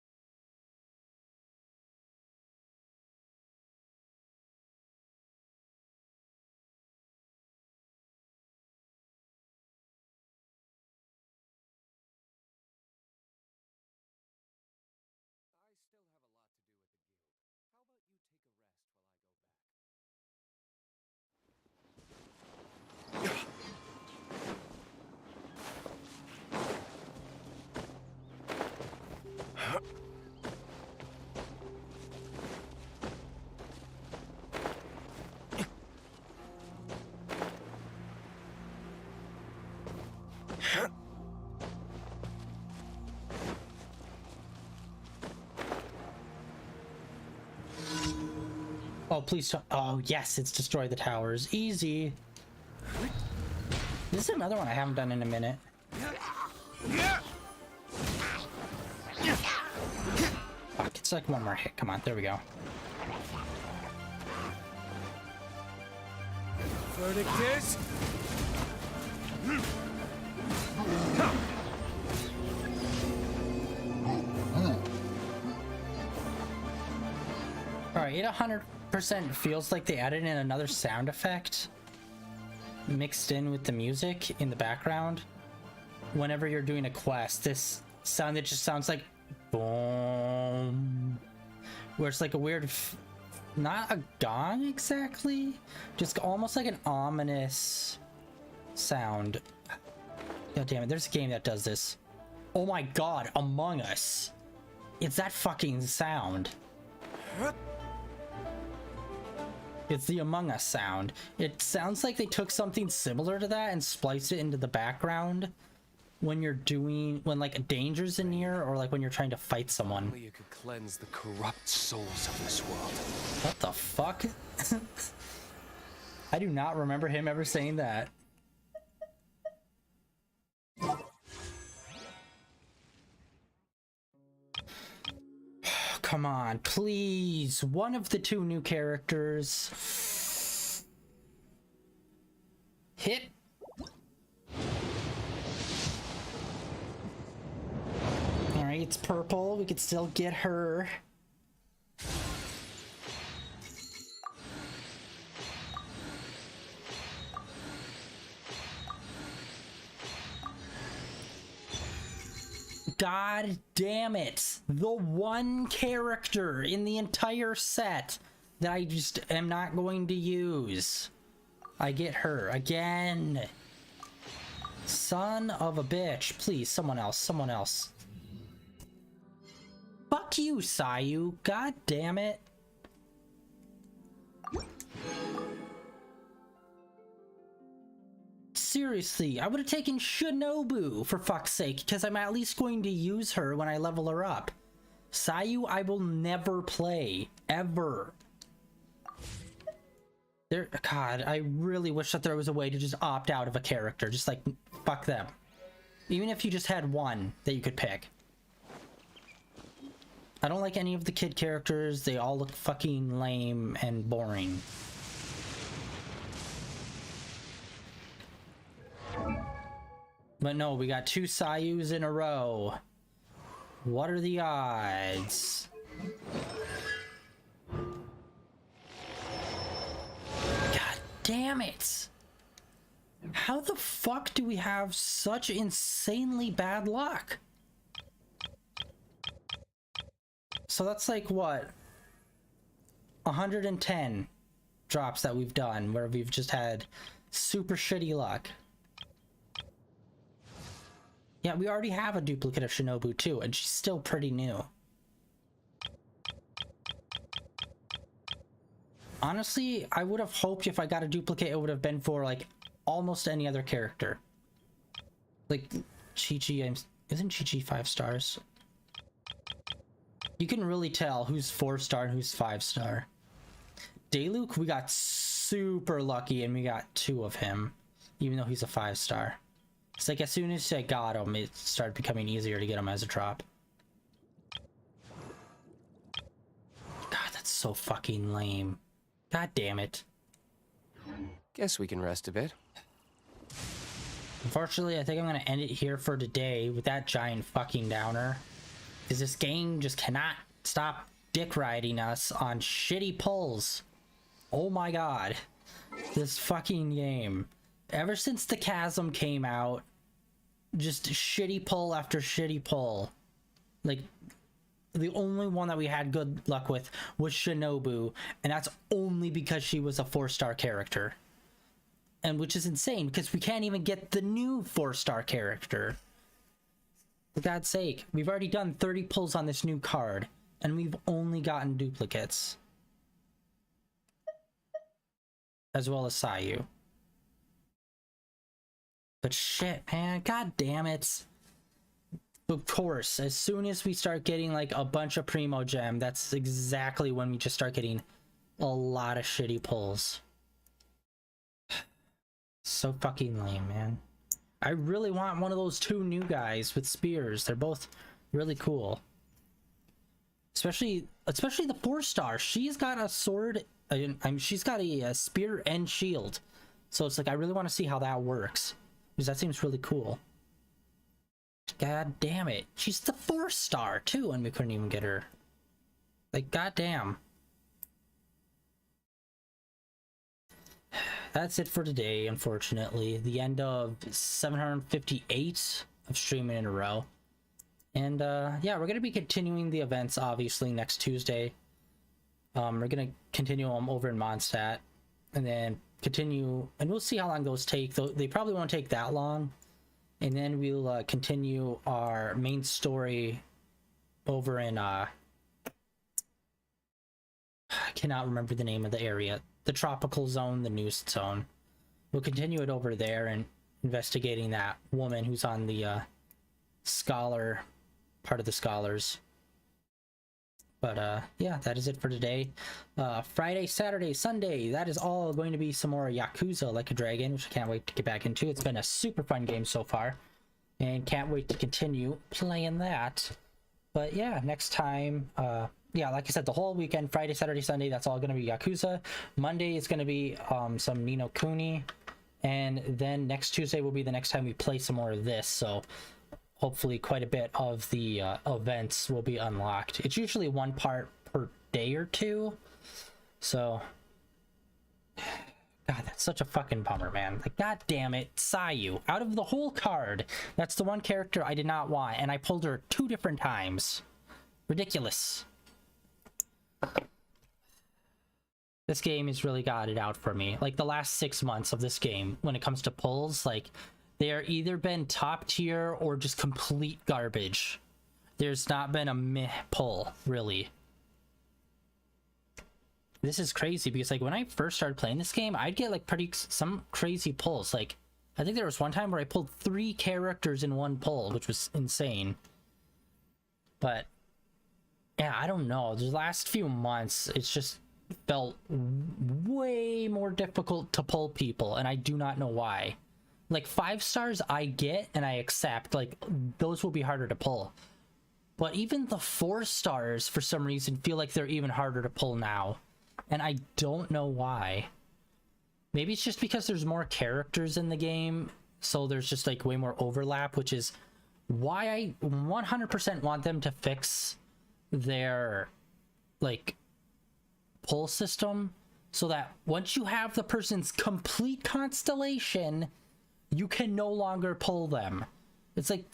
about you take a rest while I go back? Oh, please don't. Oh, yes, it's destroy the towers. Easy. This is another one I haven't done in a minute. Fuck, it's like one more hit. Come on, there we go. Verdict is... Alright, it 100% feels like they added in another sound effect mixed in with the music in the background. Whenever you're doing a quest, this sound that just sounds like boom, where it's like a weird, not a gong exactly, just almost like an ominous sound. God damn it, there's a game that does this. Oh my god, Among Us. It's that fucking sound. It's the Among Us sound. It sounds like they took something similar to that and spliced it into the background when you're doing, when like a danger's in near, or like when you're trying to fight someone. Only you could cleanse the corrupt souls of this world. What the fuck? I do not remember him ever saying that. Come on, please. One of the two new characters. Hit. Alright, it's purple. We could still get her. God damn it. The one character in the entire set that I just am not going to use. I get her again. Son of a bitch. Please, someone else, someone else. Fuck you, Sayu. God damn it. Seriously, I would have taken Shinobu, for fuck's sake, because I'm at least going to use her when I level her up. Sayu, I will never play. Ever. God, I really wish that there was a way to just opt out of a character. Just like, fuck them. Even if you just had one that you could pick. I don't like any of the kid characters. They all look fucking lame and boring. But no, we got 2 Sayus in a row. What are the odds? God damn it! How the fuck do we have such insanely bad luck? So that's like what? 110 drops that we've done where we've just had super shitty luck. Yeah, we already have a duplicate of Shinobu too, and she's still pretty new. Honestly, I would have hoped if I got a duplicate, it would have been for like almost any other character. Like Chi-Chi, isn't Chi-Chi 5 stars? You can really tell who's 4-star and who's 5-star. Dayluk, we got super lucky and we got 2 of him, even though he's a 5-star. It's like as soon as I got him, it started becoming easier to get him as a drop. God, that's so fucking lame. God damn it. Guess we can rest a bit. Unfortunately, I think I'm gonna end it here for today with that giant fucking downer. Because this game just cannot stop dick riding us on shitty pulls. Oh my god. This fucking game. Ever since the Chasm came out, just shitty pull after shitty pull. Like, the only one that we had good luck with was Shinobu, and that's only because she was a 4-star character. And which is insane, because we can't even get the new 4-star character. For God's sake, we've already done 30 pulls on this new card, and we've only gotten duplicates. As well as Sayu. But shit, man, god damn it. Of course, as soon as we start getting like a bunch of Primo Gem, that's exactly when we just start getting a lot of shitty pulls. So fucking lame, man. I really want one of those 2 new guys with spears. They're both really cool. Especially the 4-star. She's got a sword. She's got a spear and shield. So it's like I really want to see how that works, because that seems really cool. God damn it. She's the 4-star too, and we couldn't even get her. Like, goddamn. That's it for today, unfortunately. The end of 758 of streaming in a row. And yeah, we're going to be continuing the events, obviously, next Tuesday. We're going to continue them over in Mondstadt. And then continue, and we'll see how long those take. They probably won't take that long. And then we'll continue our main story over in, I cannot remember the name of the area. The tropical zone, the Noose zone. We'll continue it over there and investigating that woman who's on the scholar, part of the scholars. But yeah, that is it for today. Friday, Saturday, Sunday, that is all going to be some more Yakuza Like a Dragon, which I can't wait to get back into. It's been a super fun game so far, and can't wait to continue playing that. But yeah, next time, yeah, like I said, the whole weekend, Friday, Saturday, Sunday, that's all going to be Yakuza. Monday is going to be some Ni no Kuni, and then next Tuesday will be the next time we play some more of this, so hopefully quite a bit of the events will be unlocked. It's usually 1 part per day or 2, so God, that's such a fucking bummer, man. Like, god damn it, Sayu, out of the whole card, that's the one character I did not want, and I pulled her 2 different times. Ridiculous. This game has really got it out for me. Like, the last 6 months of this game, when it comes to pulls, like, they are either been top tier or just complete garbage. There's not been a meh pull, really. This is crazy because, like, when I first started playing this game, I'd get like some crazy pulls. Like, I think there was one time where I pulled 3 characters in 1 pull, which was insane. But yeah, I don't know. The last few months, it's just felt way more difficult to pull people, and I do not know why. Like, 5 stars I get and I accept, like, those will be harder to pull. But even the 4 stars, for some reason, feel like they're even harder to pull now. And I don't know why. Maybe it's just because there's more characters in the game, so there's just, like, way more overlap, which is why I 100% want them to fix their, like, pull system, so that once you have the person's complete constellation, you can no longer pull them. It's like,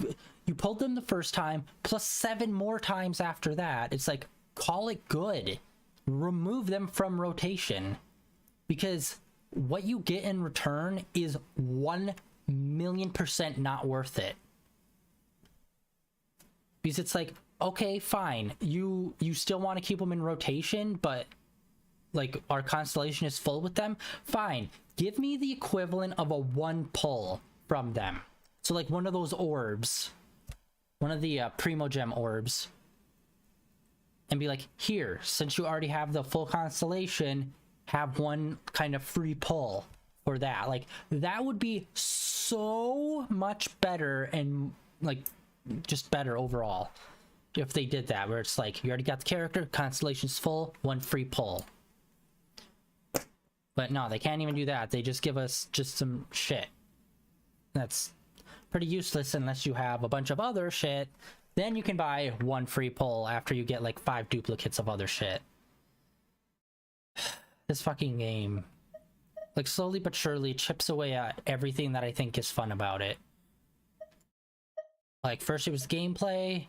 you pulled them the first time, plus 7 more times after that. It's like, call it good. Remove them from rotation. Because what you get in return is 1,000,000% not worth it. Because it's like, okay, fine. You still want to keep them in rotation, but like, our constellation is full with them? Fine. Give me the equivalent of a 1 pull from them. So, like, one of those orbs. One of the Primo Gem orbs. And be like, here, since you already have the full constellation, have one kind of free pull for that. Like, that would be so much better and like just better overall if they did that, where it's like you already got the character, constellation's full, one free pull. But no, they can't even do that. They just give us just some shit that's pretty useless unless you have a bunch of other shit. Then you can buy one free pull after you get like 5 duplicates of other shit. This fucking game, like, slowly but surely chips away at everything that I think is fun about it. Like, first it was the gameplay,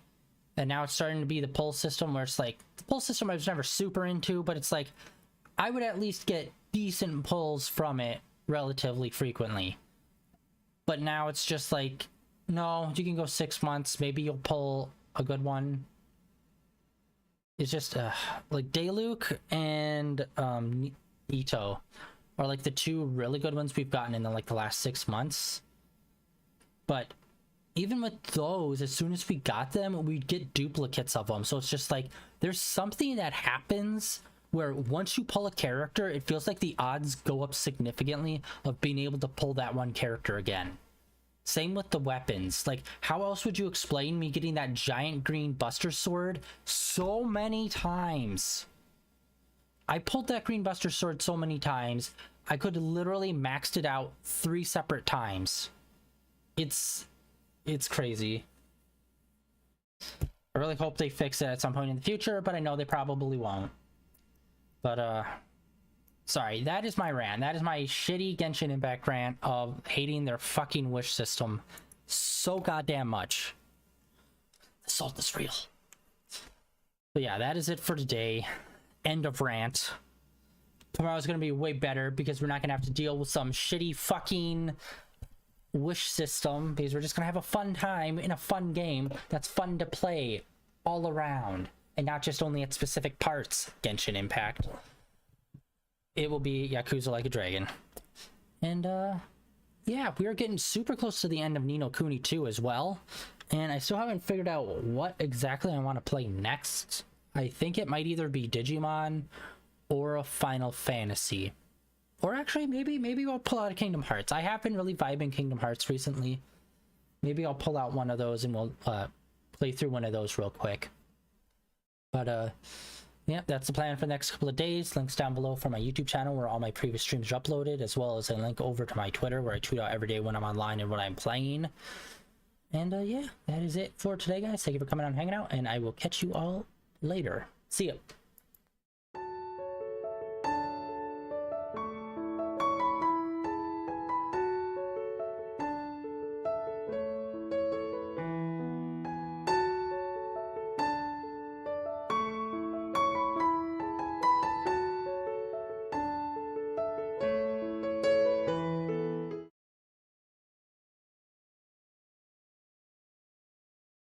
and now it's starting to be the pull system, where it's like, the pull system I was never super into, but it's like, I would at least get decent pulls from it relatively frequently. But now it's just like, no, you can go 6 months, maybe you'll pull a good one. It's just, like, Dayluk and Ito are like the 2 really good ones we've gotten in the last 6 months. But even with those, as soon as we got them, we'd get duplicates of them. So it's just like, there's something that happens where once you pull a character, it feels like the odds go up significantly of being able to pull that one character again. Same with the weapons. Like, how else would you explain me getting that giant green Buster Sword so many times? I pulled that green Buster Sword so many times, I could literally maxed it out 3 separate times. It's crazy. I really hope they fix it at some point in the future, but I know they probably won't. But, sorry, that is my rant. That is my shitty Genshin Impact rant of hating their fucking wish system so goddamn much. The salt is real. But yeah, that is it for today. End of rant. Tomorrow's gonna be way better because we're not gonna have to deal with some shitty fucking wish system, because we're just gonna have a fun time in a fun game that's fun to play all around and not just only at specific parts. Genshin Impact. It will be Yakuza Like a Dragon. And yeah, we are getting super close to the end of Ni no Kuni 2 as well, and I still haven't figured out what exactly I want to play next. I think it might either be Digimon or a Final Fantasy, or actually maybe we'll pull out a Kingdom Hearts. I have been really vibing Kingdom Hearts recently. Maybe I'll pull out one of those and we'll play through one of those real quick. But yeah, that's the plan for the next couple of days. Links down below for my YouTube channel where all my previous streams are uploaded, as well as a link over to my Twitter where I tweet out every day when I'm online and what I'm playing. And yeah, that is it for today, guys. Thank you for coming out and hanging out, and I will catch you all later. See ya.